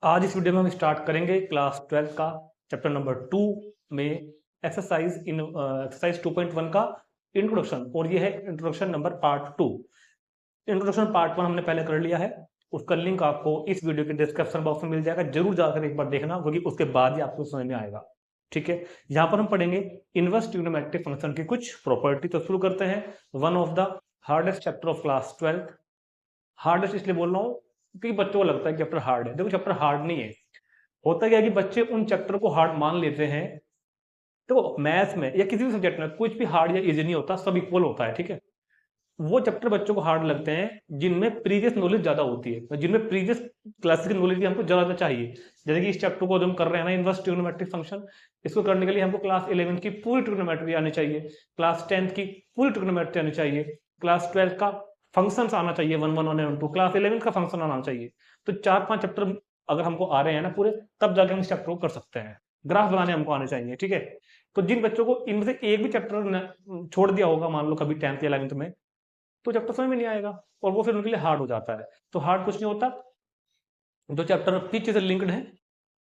आज इस वीडियो में हम स्टार्ट करेंगे क्लास 12 का चैप्टर नंबर 2 में एक्सरसाइज 2.1 का इंट्रोडक्शन। और ये है introduction number part 2। Introduction part 1 हमने पहले कर लिया है, उसका लिंक आपको इस वीडियो के डिस्क्रिप्शन बॉक्स में मिल जाएगा। जरूर जाकर एक बार देखना, क्योंकि उसके बाद ही आपको समझ में आएगा। ठीक है, यहाँ पर हम पढ़ेंगे इनवर्स ट्रिग्नोमेट्रिक फंक्शन की कुछ प्रॉपर्टी। तो शुरू करते हैं, one of the hardest chapter of class 12। Hardest इसलिए बोल रहा हूँ क्योंकि बच्चों को लगता है कि चैप्टर हार्ड है। देखो, चैप्टर हार्ड नहीं है। होता क्या है कि बच्चे उन चैप्टर को हार्ड मान लेते हैं। तो मैथ्स में या किसी भी सब्जेक्ट में कुछ भी हार्ड या इजी नहीं होता, सब इक्वल होता है। ठीक है, वो चैप्टर बच्चों को हार्ड लगते हैं जिनमें प्रीवियस नॉलेज ज्यादा होती है, जिनमें प्रीवियस क्लासेस की नॉलेज भी हमको ज्यादा चाहिए। जैसे कि इस चैप्टर को जो हम कर रहे हैं ना, इनवर्स ट्रिग्नोमेट्रिक फंक्शन, इसको करने के लिए हमको क्लास 11 की पूरी ट्रिग्नोमेट्री आनी चाहिए, क्लास 10 की पूरी ट्रिग्नोमेट्री आनी चाहिए, क्लास 12 का फंक्शंस आना चाहिए, 1 1 1 2, क्लास 11 का फंक्शन आना चाहिए। तो 4 5 चैप्टर अगर हमको आ रहे हैं ना पूरे, तब जाके हम इस चैप्टर को कर सकते हैं। ग्राफ बनाने हमको आने चाहिए। ठीक है, तो जिन बच्चों को इनमें से एक भी चैप्टर छोड़ दिया होगा, मान लो कभी 10th या 11th में, तो चैप्टर समझ में नहीं आएगा और वो फिर उनके लिए हार्ड हो जाता है। तो हार्ड कुछ नहीं होता, जो चैप्टर पीछे से लिंक्ड है,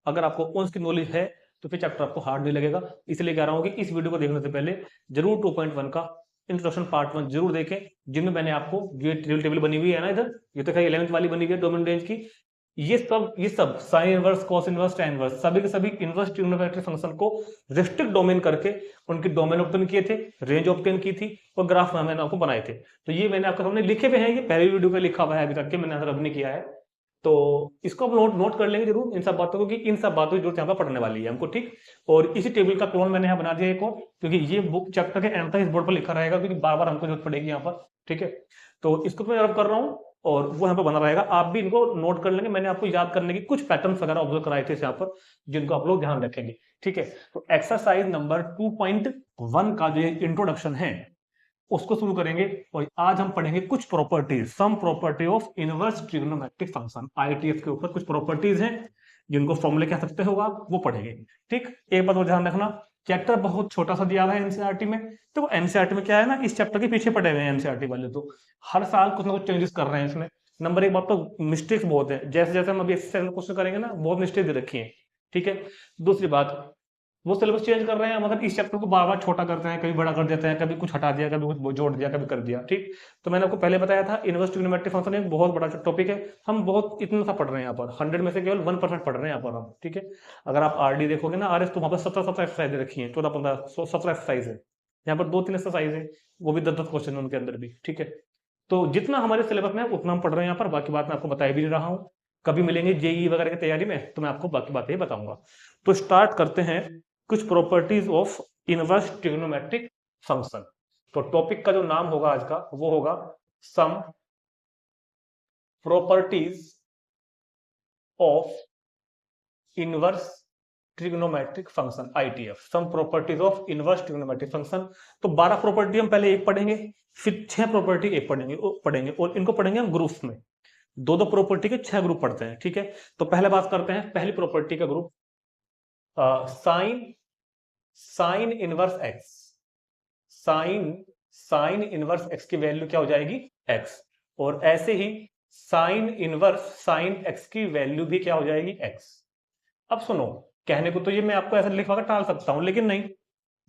अगर आपको उसकी नॉलेज है तो फिर चैप्टर आपको हार्ड नहीं लगेगा। इसलिए कह रहा हूँ कि इस वीडियो को देखने से पहले जरूर 2.1 का इंट्रोडक्शन पार्ट 1 जरूर देखें, जिनमें मैंने आपको ये टेबल बनी हुई है ना, इधर ये तो खैर 11th वाली बनी हुई है डोमेन रेंज की। ये सब sine inverse, cos inverse, tan inverse, सभी के सभी इनवर्स ट्रिग्नोमेट्रिक फंक्शन को रिस्ट्रिक्ट डोमेन करके उनकी डोमेन ओपन किए थे, रेंज ओपन की थी और ग्राफ मैंने आपको बनाए थे। तो ये मैंने आपके सामने लिखे हुए हैं, ये पहली वीडियो पे लिखा हुआ है, अभी तक के मैंने आंसर अब नहीं किया है। तो इसको आप नोट कर लेंगे जरूर इन सब बातों को, कि इन सब बातों की जरूरत यहाँ पर पढ़ने वाली है हमको। ठीक, और इसी टेबल का क्लोन मैंने यहाँ बना दिया एक और, क्योंकि ये बुक चैप्टर के एंड तक इस बोर्ड पर लिखा रहेगा, क्योंकि बार बार हमको जरूरत पड़ेगी यहाँ पर। ठीक है, तो इसको मैं रब कर रहा हूँ और वो यहाँ पर बना रहेगा, आप भी इनको नोट कर लेंगे। मैंने आपको याद करने की कुछ पैटर्न वगैरह ऑब्जर्व कराए थे यहाँ पर, जिनको आप लोग ध्यान रखेंगे। ठीक है, तो एक्सरसाइज नंबर 2.1 का जो इंट्रोडक्शन है उसको शुरू करेंगे। और आज हम पढ़ेंगे कुछ properties, sum property of inverse trigonometric function. ITF के ऊपर कुछ प्रॉपर्टीज हैं जिनको फॉर्मूले कह सकते हो आप, वो पढ़ेंगे। ठीक, एक बात और ध्यान रखना, चैप्टर बहुत छोटा सा दिया हुआ है एनसीईआरटी में। तो एनसीईआरटी में क्या है ना, इस चैप्टर के पीछे पड़े हुए हैं एनसीईआरटी वाले, तो हर साल कुछ ना कुछ चेंजेस कर रहे हैं इसमें। नंबर एक बात, तो मिस्टेक्स बहुत है, जैसे जैसे हम अभी एक्सरसाइज क्वेश्चन करेंगे ना, बहुत मिस्टेक दे रखी है। ठीक है, दूसरी बात, वो सिलेबस चेंज कर रहे हैं, मतलब इस चैप्टर को बार बार छोटा करते हैं, कभी बड़ा कर देते हैं, कभी कुछ हटा दिया, कभी कुछ जोड़ दिया, कभी कर दिया। ठीक, तो मैंने आपको पहले बताया था इनवर्स ट्रिग्नोमेट्रिक फंक्शन एक बहुत बड़ा टॉपिक है। हम बहुत इतना सा पढ़ रहे हैं यहाँ पर, 100 में से केवल 1% पढ़ रहे हैं यहाँ पर हम। ठीक है, अगर आप आरडी देखोगे ना, आरएस, तो वहाँ पर 17 एक्सरसाइज रखी है, 14 15 17 एक्सरसाइज है। यहाँ पर 2 3 एक्सरसाइज है, वो भी 10 10 क्वेश्चन है उनके अंदर भी। ठीक है, तो जितना हमारे सिलेबस में है उतना हम पढ़ रहे हैं यहाँ पर, बाकी बात मैं आपको बता भी नहीं रहा हूँ। कभी मिलेंगे जेई वगैरह की तैयारी में तो मैं आपको बाकी बातें ही बताऊंगा। तो स्टार्ट करते हैं, कुछ properties of inverse trigonometric function. तो टॉपिक का जो नाम होगा आज का, वो होगा some properties of inverse trigonometric function, ITF, some properties of inverse trigonometric function. तो 12 प्रॉपर्टी हम पहले एक पढ़ेंगे, फिर 6 प्रॉपर्टी एक पढ़ेंगे और इनको पढ़ेंगे हम ग्रुप्स में। 2 2 प्रॉपर्टी के 6 ग्रुप पढ़ते हैं। ठीक है, तो पहले बात करते हैं पहली प्रॉपर्टी का group, sine sine inverse x. Sine sine inverse x की वैल्यू क्या हो जाएगी, एक्स। और ऐसे ही साइन इनवर्स साइन एक्स की वैल्यू भी क्या हो जाएगी, एक्स। अब सुनो, कहने को तो ये मैं आपको ऐसा लिखवा कर टाल सकता हूं, लेकिन नहीं।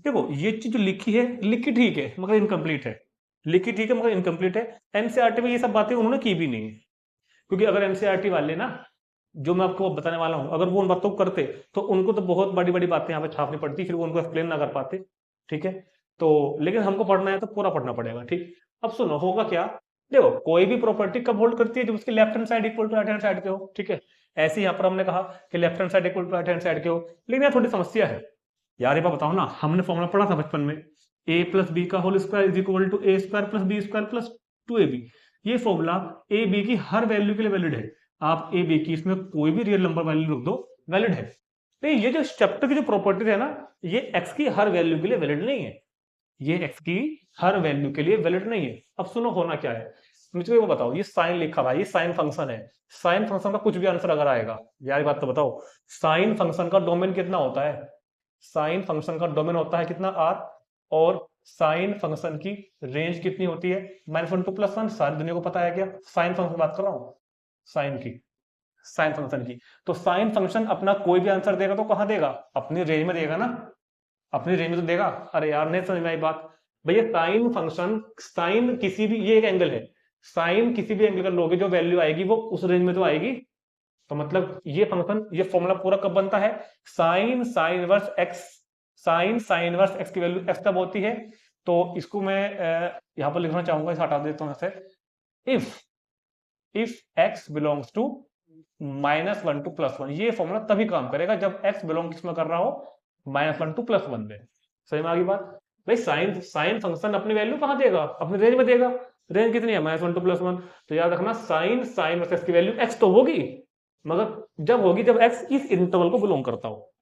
देखो, ये चीज जो लिखी है, लिखी ठीक है मगर इनकम्प्लीट है, लिखी ठीक है मगर इनकम्प्लीट है। एनसीईआरटी में ये सब बातें उन्होंने की भी नहीं है, क्योंकि अगर एनसीईआरटी वाले ना, जो मैं आपको बताने वाला हूं, अगर वो उन बातों को करते तो उनको तो बहुत बड़ी बड़ी बातें यहाँ पे छापनी पड़ती, फिर वो उनको एक्सप्लेन ना कर पाते। ठीक है, तो लेकिन हमको पढ़ना है तो पूरा पढ़ना पड़ेगा। ठीक, अब सुनो होगा क्या, देखो कोई भी प्रॉपर्टी कब होल्ड करती है, जब उसकी left hand side equal to right hand side के हो। ठीक है, ऐसे यहाँ पर हमने कहा कि left hand side equal to right hand side के हो, लेकिन यार थोड़ी समस्या है यार। ये बात बताओ ना, हमने फॉर्मूला पढ़ा था बचपन में, ए प्लस बी का whole square is equal to a square plus b square plus 2ab। ये फॉर्मूला ए बी की हर वैल्यू के लिए वैलिड है। आप ए बी की इसमें कोई भी रियल नंबर वैल्यू रख दो, वैलिड है। लेकिन ये जो चैप्टर की जो प्रॉपर्टीज है ना, ये एक्स की हर वैल्यू के लिए वैलिड नहीं है, ये एक्स की हर वैल्यू के लिए वैलिड नहीं है। अब सुनो होना क्या है, मुझे वो बताओ, ये साइन लिखा हुआ है, ये साइन फंक्शन है। साइन फंक्शन का कुछ भी आंसर अगर आएगा, यार बात तो बताओ, साइन फंक्शन का डोमेन कितना होता है, साइन फंक्शन का डोमेन होता है कितना, आर। और साइन फंक्शन की रेंज कितनी होती है, -1 to +1। सारी दुनिया को पता है क्या, साइन फंक्शन बात कर रहा हूं, साइन की, साइन फंक्शन की। तो साइन फंक्शन अपना कोई भी आंसर देगा तो कहां देगा, अपनी रेंज में देगा ना, अपनी रेंज में तो देगा। अरे यार नहीं समझ में आई बात भैया, साइन फंक्शन, साइन किसी भी, ये एक एंगल है, साइन किसी भी एंगल का लोगे जो वैल्यू आएगी वो उस रेंज में तो आएगी। तो मतलब ये फंक्शन, ये फॉर्मूला पूरा कब बनता है, sine sine inverse x, sine sine inverse x की वैल्यू एक्स तब होती है। तो इसको मैं यहां पर लिखना चाहूंगा, इसे हटा देता हूं ऐसे, if x belongs to -1 to +1, ये फॉर्मूला तभी काम करेगा जब एक्स बिलोंग किसमें कर रहा हो, -1 टू +1 में। सही में आ गई बात भाई, साइन साइन फंक्शन अपनी वैल्यू कहां देगा, अपनी रेंज में देगा। रेंज कितनी है, -1 टू +1। तो याद रखना साइन साइन वर्सेस की वैल्यू एक्स तो होगी, मगर जब होगी जब एक्स इस इंटरवल को बिलोंग करता हो।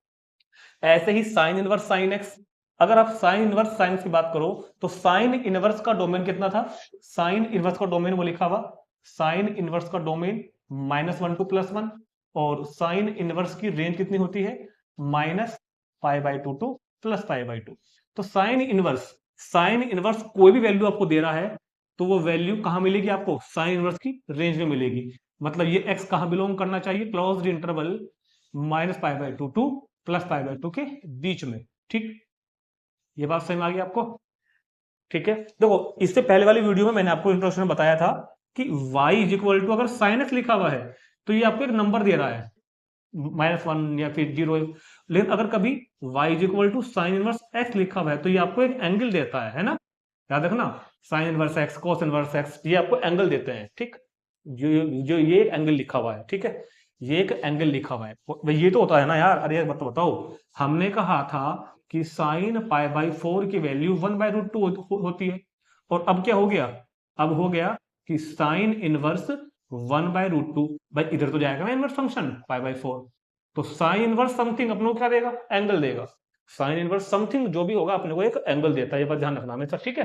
ऐसे ही साइन इनवर्स साइन एक्स, अगर आप साइन इनवर्स साइन की बात करो तो साइन इनवर्स का डोमेन कितना था, साइन इनवर्स का डोमेन वो लिखा हुआ, साइन इनवर्स का डोमेन -1 टू +1, और साइन इनवर्स की रेंज कितनी होती है, -π/2 टू +π/2। तो साइन इनवर्स कोई भी वैल्यू आपको दे रहा है तो वो वैल्यू कहां मिलेगी आपको, साइन इनवर्स की रेंज में मिलेगी। मतलब ये x कहां बिलोंग करना चाहिए, क्लोज्ड इंटरवल -π/2 टू +π/2 के बीच में। ठीक, ये बात समझ में आ गई आपको। ठीक है, देखो इससे पहले वाली वीडियो में मैंने आपको इंट्रोडक्शन में बताया था कि y इज इक्वल टू, अगर साइन x लिखा हुआ है तो ये आपको एक नंबर दे रहा है -1 या फिर 0, लेकिन अगर कभी y is equal to sine inverse x लिखा हुआ है तो ये आपको एक एंगल देता है ना, याद रखना, sign inverse x cos inverse x ये आपको एंगल देते हैं। ठीक, जो ये एंगल लिखा हुआ है, ठीक है, ये एक एंगल लिखा हुआ है, ये तो होता है ना यार। अरे बताओ, हमने कहा था कि साइन π/4 की वैल्यू 1/√2 होती है, और अब क्या हो गया, अब हो गया कि साइन इनवर्स 1/√2, भाई इधर तो जाएगा ना इनवर्स फंक्शन π/4, तो साइन इनवर्स समथिंग अपने को क्या देगा, एंगल देगा। साइन इनवर्स समथिंग जो भी होगा अपने को एक एंगल देता है, ये बात ध्यान रखना हमेशा। ठीक है,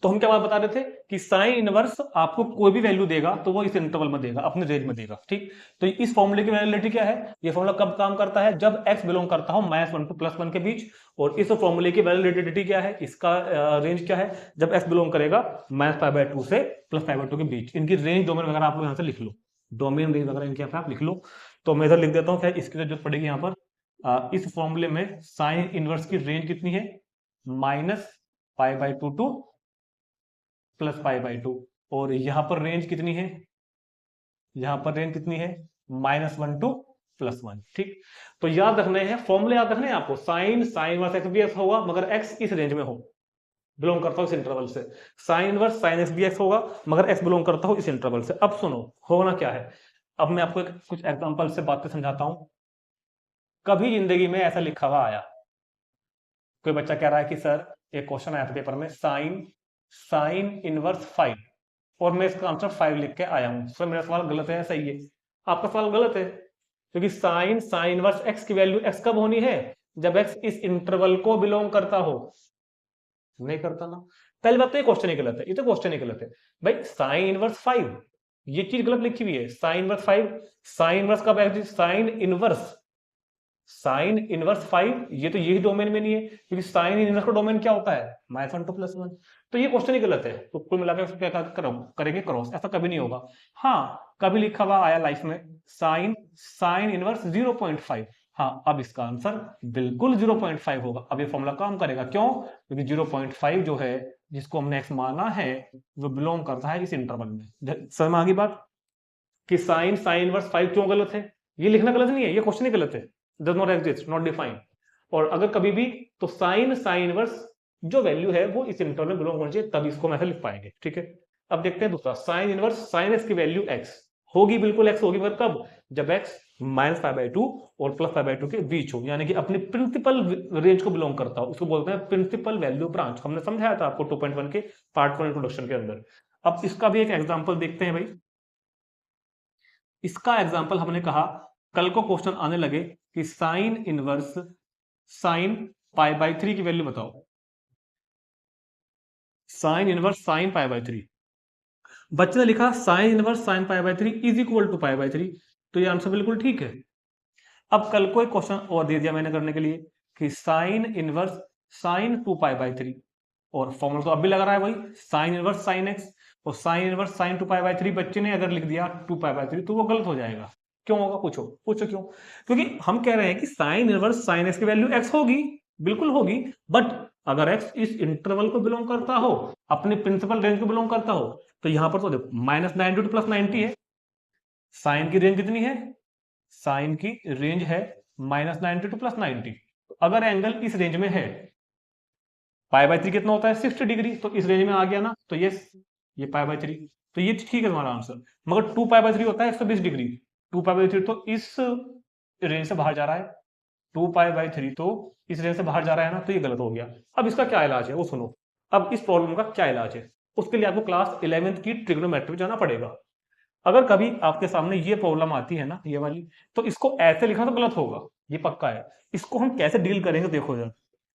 तो हम क्या बात बता रहे थे कि साइन इनवर्स आपको कोई भी वैल्यू देगा तो वो इस इंटरवल में देगा, अपनी रेंज में देगा। ठीक, तो इस फॉर्मूले की वैलिडिटी क्या है, ये फॉर्मूला कब काम करता है, जब x बिलोंग करता हो -1 टू +1 के बीच। और इस फॉर्मूले की वैलिडिटी क्या है, इसका रेंज क्या है, जब x बिलोंग करेगा -π/2 से +π/2 के बीच। इनकी रेंज डोमेन वगैरह आप लोग यहाँ से लिख लो, डोमेन रेंज वगैरह इनके आप लिख लो। तो मैं इधर लिख देता हूँ, क्या इसकी जरूरत पड़ेगी यहाँ पर, इस फॉर्मूले में साइन इनवर्स की रेंज कितनी है, -π/2 टू +π/2, और यहां पर रेंज कितनी है, यहां पर रेंज कितनी है, -1 टू +1। ठीक, तो याद रखने हैं फॉर्मूले, याद रखने हैं आपको, साइन साइन इनवर्स x भी x होगा मगर x इस रेंज में हो, बिलोंग करता हो इस इंटरवल से। साइन इनवर्स साइन x भी x होगा मगर x बिलोंग करता हो इस इंटरवल से। अब सुनो होना क्या है, अब मैं आपको कुछ एग्जांपल से बातें समझाता हूं। कभी जिंदगी में ऐसा लिखा हुआ आया, कोई बच्चा कह रहा है कि सर एक क्वेश्चन आया था पेपर में, साइन इनवर्स 5, और मैं इसका आंसर 5 लिख के आया हूं। सर मेरा सवाल गलत है या सही है, आपका सवाल गलत है, क्योंकि साइन इनवर्स x की वैल्यू x कब होनी है, जब x इस इंटरवल को बिलोंग करता हो, नहीं करता ना। पहली बात तो ये क्वेश्चन ही गलत है, ये तो क्वेश्चन ही गलत है भाई। साइन इनवर्स 5 ये चीज गलत लिखी हुई है, साइन इनवर्स 5, साइन इनवर्स कब है, साइन इनवर्स 5 ये तो यही डोमेन में नहीं है, क्योंकि साइन इनवर्स का डोमेन क्या होता है, -1 टू +1। तो ये क्वेश्चन ही गलत है। तो कुल मिलाकर क्या करेंगे क्रॉस, ऐसा कभी नहीं होगा। हाँ, कभी लिखा हुआ आया लाइफ में साइन इनवर्स 0.5, हाँ अब इसका आंसर बिल्कुल 0.5 होगा। अब ये फॉर्मूला काम करेगा, क्यों, क्योंकि 0.5 जो है जिसको हमने x माना है वो बिलोंग करता है इस इंटरवल में। समझ में आ गई बात कि साइन इनवर्स 5 क्यों गलत है, ये लिखना गलत नहीं है, ये क्वेश्चन ही गलत है, does not exist, not define। और अगर कभी भी तो साइन इनवर्स जो वैल्यू है वो इस इंटरवल में बिलोंग होना चाहिए, तब इसको हम ऐसे लिख पाएंगे। ठीक है, अब देखते हैं दूसरा, साइन इनवर्स साइन x की वैल्यू x होगी, बिल्कुल x होगी, पर कब, जब x -π/2 और +π/2 के बीच हो, यानी कि अपनी प्रिंसिपल रेंज को बिलोंग करता हो, उसको बोलते हैं प्रिंसिपल वैल्यू ब्रांच। हमने समझाया था आपको 2.1 के पार्ट 1 इंट्रोडक्शन के अंदर। अब इसका भी एक एग्जांपल देखते हैं भाई। इसका एग्जांपल हमने कहा कल को क्वेश्चन आने लगे कि साइन इनवर्स साइन π/3 की वैल्यू बताओ, साइन इनवर्स साइन π/3, बच्चे ने लिखा sine inverse sine π/3 is equal to π/3, तो ये आंसर बिल्कुल ठीक है। अब कल को एक क्वेश्चन और दे दिया मैंने करने के लिए कि साइन इनवर्स साइन 2π/3, और फॉर्मूला तो अब भी लगा रहा है वही, साइन इनवर्स साइन x, और साइन इनवर्स साइन 2π/3 बच्चे ने अगर लिख दिया 2π/3 तो वो गलत हो जाएगा। क्यों होगा? पूछो पूछो क्यों? क्योंकि हम कह रहे हैं कि साइन इनवर्स साइन एक्स की वैल्यू एक्स होगी, बिल्कुल होगी, बट अगर एक्स इस इंटरवल को बिलोंग करता हो, अपने प्रिंसिपल रेंज को बिलोंग करता हो, तो यहां पर तो देखो -90 टू +90 है। साइन की रेंज कितनी है? साइन की रेंज है -90 टू +90। अगर एंगल इस रेंज में है, π/3 कितना होता है? 60 डिग्री, तो इस रेंज में आ गया ना, तो ये π/3, तो ये ठीक है तुम्हारा आंसर। मगर 2π/3 होता है 120 डिग्री, 2π/3 तो इस रेंज से बाहर जा रहा है, 2π/3 तो इस रेंज से बाहर जा रहा है ना, तो ये गलत हो गया। अब इसका क्या इलाज है वो सुनो। अब इस प्रॉब्लम का क्या इलाज है, उसके लिए आपको क्लास 11th की ट्रिग्नोमेट्री जाना पड़ेगा। अगर कभी आपके सामने ये प्रॉब्लम आती है ना, ये वाली, तो इसको ऐसे लिखना तो गलत होगा, ये पक्का है। इसको हम कैसे डील करेंगे देखो जरा।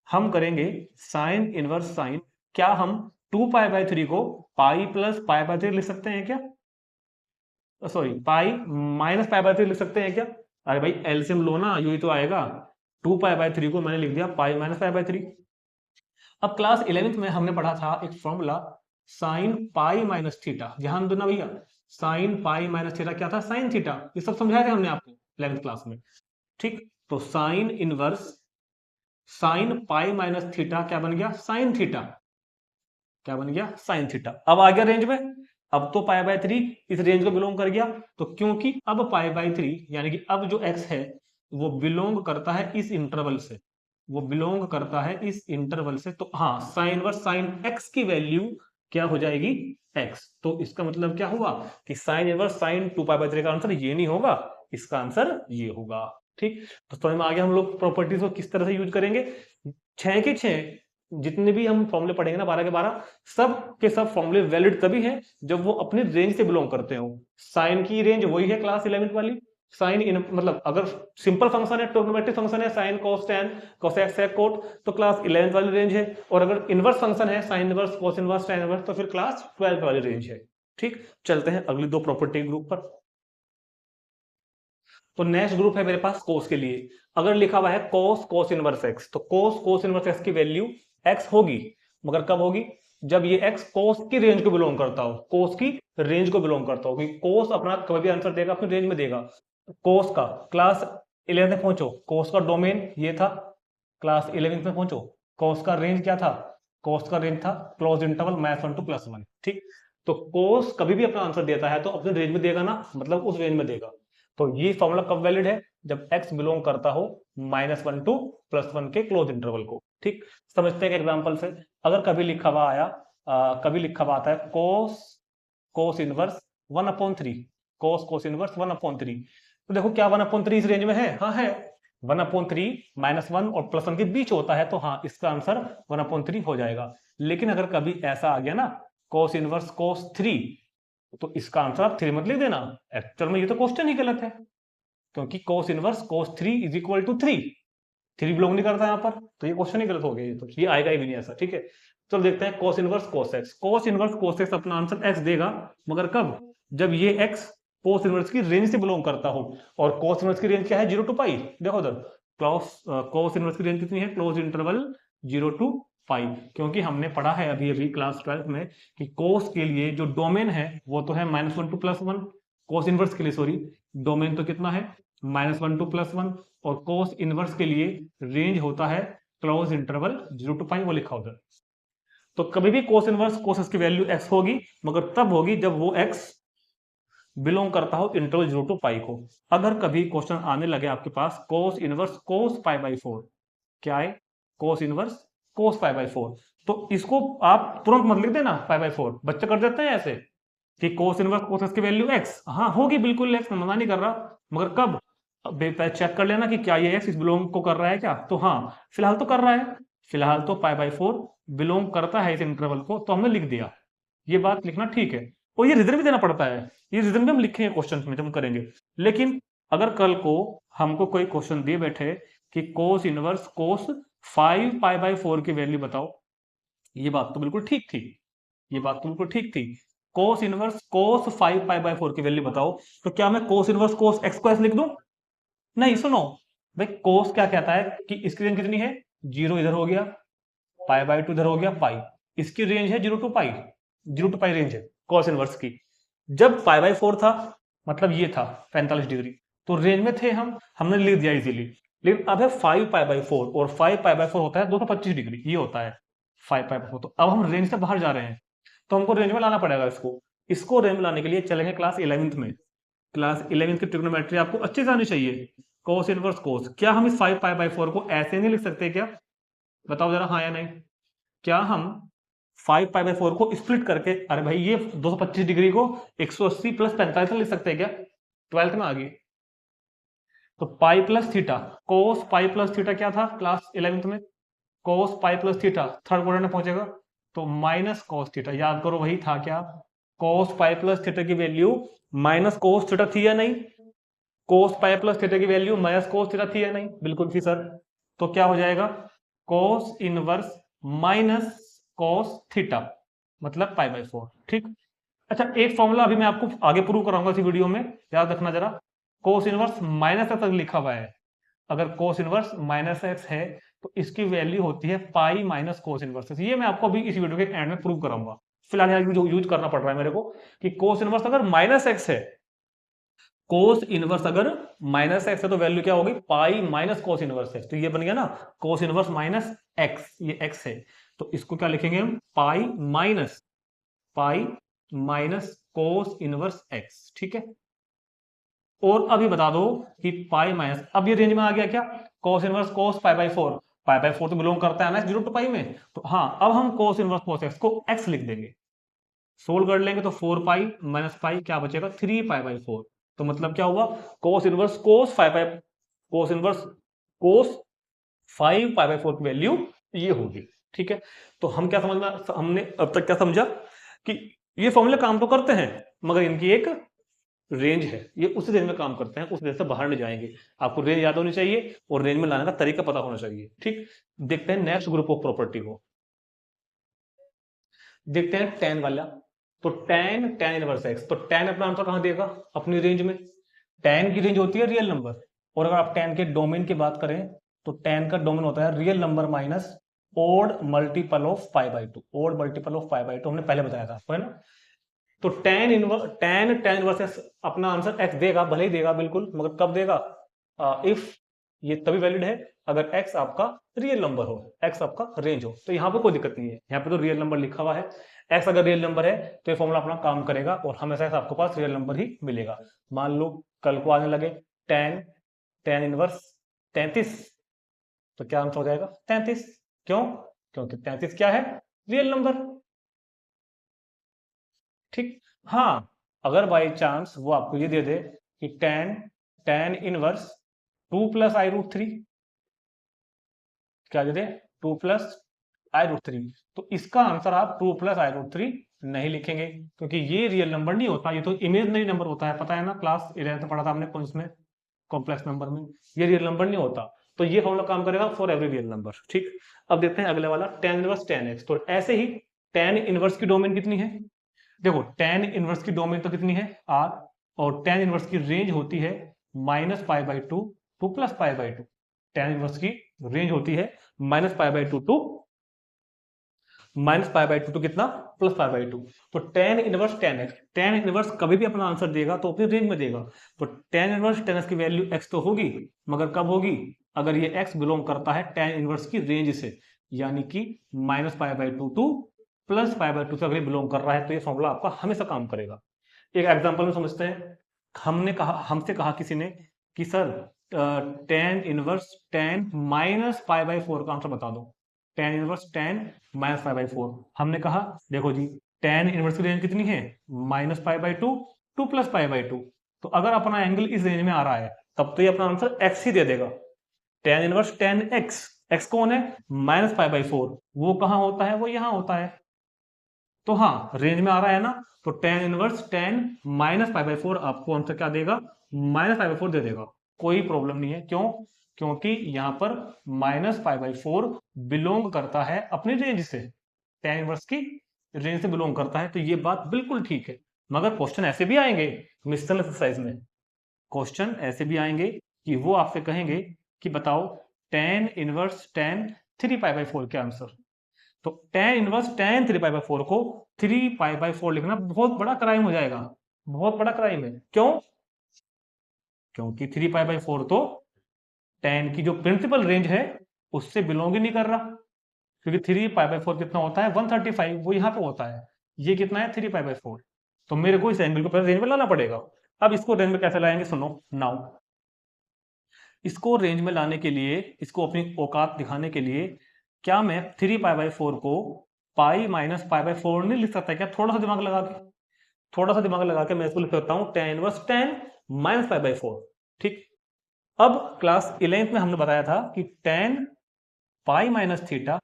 हम करेंगे साइन इनवर्स साइन, क्या हम 2π/3 को पाई प्लस π/3 लिख सकते हैं क्या? सॉरी, पाई माइनस π/3 लिख सकते हैं क्या? अरे भाई एलसीएम लो ना, यही तो आएगा। 2π/3 को मैंने लिख दिया पाई माइनस π/3। अब क्लास 11th में हमने पढ़ा था एक formula sine pi minus theta, ध्यान देना भैया। साइन पाई माइनस थीटा क्या था? Sine theta. ये सब समझाया था हमने आपको 11th क्लास में, ठीक। तो sine inverse sine pi minus theta क्या बन गया? Sine theta. क्या बन गया? Sine theta. अब आ गया रेंज में, अब तो π/3 इस रेंज को बिलोंग कर गया, तो क्योंकि अब π/3 यानी कि अब जो x है वो बिलोंग करता है इस इंटरवल से, वो बिलोंग करता है इस इंटरवल से, तो हाँ साइन वर्स साइन x की वैल्यू क्या हो जाएगी? x। तो इसका मतलब क्या हुआ कि साइन इनवर्स साइन 2π/3 का आंसर ये नहीं होगा, इसका आंसर ये होगा, ठीक। तो समझ में आ गया हम लोग प्रॉपर्टीज को किस तरह से यूज करेंगे। 6 के 6 जितने भी हम फॉर्मूले पढ़ेंगे ना, 12 के 12, सब के सब फॉर्मूले वैलिड तभी हैं जब वो अपनी रेंज से बिलोंग करते हो। साइन की रेंज वही है क्लास 11th वाली। साइन इन मतलब अगर सिंपल फंक्शन है, ट्रिग्नोमेट्रिक फंक्शन है, sine cos tan cosec sec cot, तो क्लास 11th वाली रेंज है। और अगर इनवर्स फंक्शन है, sine inverse cos inverse tan inverse, तो फिर क्लास 12th वाली रेंज है, ठीक। चलते हैं अगली दो प्रॉपर्टी ग्रुप पर। तो नेक्स्ट ग्रुप है मेरे पास कोस के लिए। अगर लिखा हुआ है कोस कोस इनवर्स एक्स, तो कोस कोस इनवर्स एक्स की वैल्यू एक्स होगी, मगर कब होगी? जब ये एक्स कोस की रेंज को बिलोंग करता हो, कोस की रेंज को बिलोंग करता हो, क्योंकि कोस अपना कभी भी आंसर देगा अपनी रेंज में देगा। कोस का क्लास 11th में पहुंचो, कोस का डोमेन ये था, क्लास 11th में पहुंचो, कोस का रेंज क्या था? कोस का रेंज था क्लोज इंटरवल -1 टू +1, ठीक। तो कोस कभी भी अपना आंसर देता है तो अपने रेंज में देगा ना, मतलब उस रेंज में देगा। तो ये फॉर्मूला कब वैलिड है? जब x बिलोंग करता हो -1 टू +1 के क्लोज इंटरवल को, ठीक। समझते हैं एग्जांपल से। अगर कभी लिखा हुआ आया कभी लिखा हुआ आता है कोस कोस इनवर्स 1/3, कोस कोस इनवर्स 1/3, तो देखो क्या 1/3 इस रेंज में है? हाँ है। 1/3 -1 और +1 के बीच होता है, तो हाँ इसका आंसर 1/3 हो जाएगा। लेकिन अगर कभी ऐसा आ गया ना कोस इनवर्स कोस 3, तो इसका आंसर आप 3 मत लिख देना, एक्चुअल में ये तो क्वेश्चन ही गलत है, क्योंकि cos inverse cos 3 is equal to 3 belong नहीं करता यहाँ पर, तो ये क्वेश्चन ही गलत हो गया, ये तो ये आएगा ही भी नहीं ऐसा, ठीक है। चलो देखते हैं कोस इनवर्स कोस एक्स। कोस इनवर्स कोस एक्स अपना आंसर एक्स देगा, मगर कब? जब ये एक्स कोस इनवर्स की रेंज से बिलोंग करता हो, और कोस इनवर्स की रेंज क्या है? 0 टू पाई। देखो उधर कोस इनवर्स की रेंज कितनी है? क्लोज इंटरवल 0 टू पाई, क्योंकि हमने पढ़ा है अभी अभी क्लास 12 में कि कोस के लिए जो डोमेन है वो तो है -1 टू +1, कोस इनवर्स के लिए सॉरी, डोमेन तो कितना है? -1 टू +1, और कोस इनवर्स के लिए रेंज होता है क्लोज इंटरवल 0 टू पाई, वो लिखा उधर। तो कभी भी कोस इनवर्स कोस एक्स की वैल्यू x होगी, मगर तब होगी जब वो x बिलोंग करता हो इंटरवल 0 टू पाई को। अगर कभी क्वेश्चन आने लगे आपके पास कोस इनवर्स कोस π/4, क्या है? कोस इनवर्स कोस π/4, तो इसको आप तुरंत मत लिख देना π/4, बच्चे कर देते हैं ऐसे कि कोस इनवर्स कोस एक्स की वैल्यू x, हाँ होगी बिल्कुल x, मैं मना नहीं कर रहा, मगर कब? चेक कर लेना कि क्या ये x इस बिलोंग को कर रहा है क्या, तो हाँ फिलहाल तो कर रहा है, फिलहाल तो π/4 बिलोंग करता है इस इंटरवल को, तो हमने लिख दिया। ये बात लिखना ठीक है, और ये रीजन भी देना पड़ता है, ये रीजन भी हम लिखेंगे क्वेश्चन में जब हम करेंगे। लेकिन अगर कल को हमको कोई क्वेश्चन दिए बैठे कि कोस इनवर्स कोस 5π/4 की वैल्यू बताओ, ये बात तो बिल्कुल ठीक थी, ये बात तो बिल्कुल ठीक थी। कोस इनवर्स कोस 5π/4 की वैल्यू बताओ, तो क्या मैं कोस इनवर्स कोस एक्स को ऐसे लिख दूं? नहीं, सुनो भाई, कोस क्या कहता है कि इसकी रेंज कितनी है? 0 इधर हो गया, π/2 इधर हो गया, पाई, इसकी रेंज है 0 to pi, 0 to pi range है। कॉस इनवर्स की। जब पाई बाई 4 था मतलब ये था 45 डिग्री, तो रेंज में थे हम, हमने लिख दिया इजीली। लेकिन अब है 5 पाई बाई 4 और 5 पाई बाई 4 होता है 225 डिग्री, ये होता है 5 पाई बाई 4। तो अब हम रेंज से बाहर जा रहे हैं, तो हमको रेंज में लाना पड़ेगा इसको रेंज में लाने के लिए चलेंगे क्लास 11th में। क्लास 11th की ट्रिग्नोमेट्री आपको अच्छे से आनी चाहिए। कोस इनवर्स कोस, क्या हम इस 5 पाई बाई 4 को ऐसे नहीं लिख सकते क्या? बताओ जरा, हाँ या नहीं। क्या हम 5 पाई बाई 4 को स्प्लिट करके, अरे भाई ये 225 डिग्री को 180 प्लस 45 लिख सकते हैं क्या? 12th में आ गई। तो pi plus theta, cos pi plus theta क्या था क्लास 11th में? Cos pi plus theta third quadrant में पहुंचेगा तो माइनस कोस थीटा, याद करो वही था क्या? कोस पाई प्लस थीटा की वैल्यू माइनस कोस थीटा थी या नहीं? कोस पाई प्लस थीटा की वैल्यू माइनस कोस थीटा थी या नहीं? बिल्कुल थी सर। तो क्या हो जाएगा? कोस इनवर्स माइनस कोस थीटा मतलब पाई बाई 4। ठीक। अच्छा, एक फॉर्मूला अभी मैं आपको आगे प्रूव कराऊंगा इसी वीडियो में, याद रखना जरा। कोस इनवर्स माइनस एक्स लिखा हुआ है, अगर कोस इनवर्स माइनस एक्स है तो इसकी वैल्यू होती है पाई माइनस कोस इनवर्स। ये मैं आपको अभी इस वीडियो के एंड में प्रूव कराऊंगा। फिलहाल यहाँ यूज करना पड़ रहा है मेरे को कि कोस इनवर्स अगर माइनस एक्स है, कोस इनवर्स अगर माइनस एक्स है तो वैल्यू क्या होगी? पाई माइनस कोस इनवर्स एक्स। तो ये बन गया ना कोस इनवर्स माइनस एक्स, ये एक्स है तो इसको क्या लिखेंगे हम? Pi minus cos inverse x. ठीक है। और अभी बता दो कि पाई माइनस, अब ये रेंज में आ गया क्या? कोस inverse cos pi by 4, pi by 4 तो बिलोंग करता है ना 0 टू पाई में, तो हाँ अब हम कोस इनवर्स कोस एक्स को एक्स लिख देंगे। सोल्व कर लेंगे तो 4 पाई माइनस पाई क्या बचेगा? 3 पाई बाई 4। तो मतलब क्या हुआ? कोस inverse cos 5 pi, cos inverse cos 5 pi by 4 की वैल्यू ये होगी। ठीक है। तो हम क्या समझना, हमने अब तक क्या समझा कि ये फॉर्मूले काम तो करते हैं मगर इनकी एक रेंज है, ये उस रेंज में काम करते हैं, उस रेंज से बाहर नहीं जाएंगे। आपको रेंज याद होनी चाहिए और रेंज में लाने का तरीका पता होना चाहिए। ठीक। देखते हैं नेक्स्ट ग्रुप ऑफ प्रॉपर्टी को, देखते हैं टेन वाला। तो टेन इनवर्स एक्स, तो टेन अपना आंसर कहां देगा? अपनी रेंज में। टेन की रेंज होती है रियल नंबर, और अगर आप टेन के डोमेन की बात करें तो टेन का डोमेन होता है real number minus odd multiple of pi by 2। Odd multiple of pi by 2 हमने पहले बताया था आपको, है ना। तो टेन इनवर्स अपना आंसर एक्स देगा, भले ही देगा बिल्कुल, मगर कब देगा? इफ ये तभी वैलिड है अगर एक्स आपका रियल नंबर हो, एक्स आपका रेंज हो। तो यहाँ पे कोई दिक्कत नहीं है, यहाँ पे तो रियल नंबर लिखा हुआ है। एक्स अगर रियल नंबर है तो ये फॉर्मूला अपना काम करेगा और हमेशा आपको पास रियल नंबर ही मिलेगा। मान लो कल को आने लगे टेन इनवर्स 33, तो क्या आंसर हो जाएगा? 33। क्यों? क्योंकि 33 क्या है? Real number. ठीक। हाँ, अगर बाई चांस वो आपको ये दे दे कि टेन इनवर्स 2 प्लस आई रूट 3, क्या दे दे? 2 प्लस आई रूट 3, तो इसका आंसर आप 2 प्लस आई रूट 3 नहीं लिखेंगे क्योंकि ये रियल नंबर नहीं होता, ये तो इमेजिनरी नंबर होता है। पता है ना, क्लास 11th में पढ़ा था हमने कौन में, कॉम्प्लेक्स नंबर में। ये रियल नंबर नहीं होता, तो ये फॉर्मूला काम करेगा फॉर एवरी रियल नंबर। ठीक। अब देखते हैं अगले वाला टेन इनवर्स टेन एक्स। तो ऐसे ही टेन इनवर्स की डोमेन कितनी है? देखो टेन इनवर्स की डोमेन तो कितनी है? आर, और टेन इनवर्स की रेंज होती है minus pi by 2 to plus pi by 2। Tan inverse की रेंज होती है minus pi by 2 to minus pi by 2 to कितना? Plus pi by 2। तो tan inverse tan x, tan inverse कभी भी अपना आंसर देगा तो अपनी रेंज में देगा। तो टेन इनवर्स टेन एक्स की वैल्यू एक्स तो होगी, मगर कब होगी? अगर ये एक्स बिलोंग करता है टेन इनवर्स की रेंज से, यानी कि minus pi by 2 to plus pi by 2 से अगर बिलोंग कर रहा है तो ये फॉर्मूला आपका हमेशा काम करेगा। एक एग्जांपल में समझते हैं। हमसे कहा किसी ने कि sir ten inverse ten minus pi by 4 का आंसर बता दो। Ten inverse ten minus pi by 4, हमने कहा देखो जी टेन इनवर्स की रेंज कितनी है? Minus pi by 2 to plus pi by 2। तो अगर अपना एंगल इस रेंज में आ रहा है तब तो ये अपना आंसर एक्स ही दे देगा। Ten inverse tan x, x कौन है? माइनस पाई बाई 4, वो कहां होता है? वो यहां होता है। तो हाँ, रेंज में आ रहा है ना, तो tan inverse ten minus pi by 4 आपको आंसर क्या देगा? माइनस पाई बाई 4 दे देगा। कोई प्रॉब्लम नहीं है। क्यों? क्योंकि यहां पर माइनस पाई बाई 4 बिलोंग करता है अपनी रेंज से, टेन इनवर्स की रेंज से बिलोंग करता है, तो ये बात बिल्कुल ठीक है। मगर क्वेश्चन ऐसे भी आएंगे मिस्टर एक्सरसाइज में, क्वेश्चन ऐसे भी आएंगे कि वो आपसे कहेंगे कि बताओ ten inverse ten 3 pi by 4 क्या आंसर? तो tan इनवर्स tan 3π/4 को 3π/4 लिखना बहुत बड़ा क्राइम हो जाएगा, बहुत बड़ा क्राइम है। क्यों? क्योंकि 3π/4 तो tan की जो प्रिंसिपल रेंज है उससे बिलोंग ही नहीं कर रहा, क्योंकि 3π/4 कितना होता है 135, वो यहाँ पे होता है, ये कितना है 3π/4। तो मेरे को इस एंगल को पहले रेंज में लाना पड़ेगा। अब इसको रेंज में कैसे लाएंगे, सुनो नाउ। इसको रेंज में लाने के लिए, इसको अपनी औकात दिखाने के लिए, क्या मैं 3π/4 को पाई माइनस π/4 नहीं लिख सकता क्या? थोड़ा सा दिमाग लगा के, थोड़ा सा दिमाग लगा के मैं इसको लिख सकता हूं tan इनवर्स tan माइनस π/4। ठीक, अब क्लास 11th में हमने बताया था कि tan pi minus theta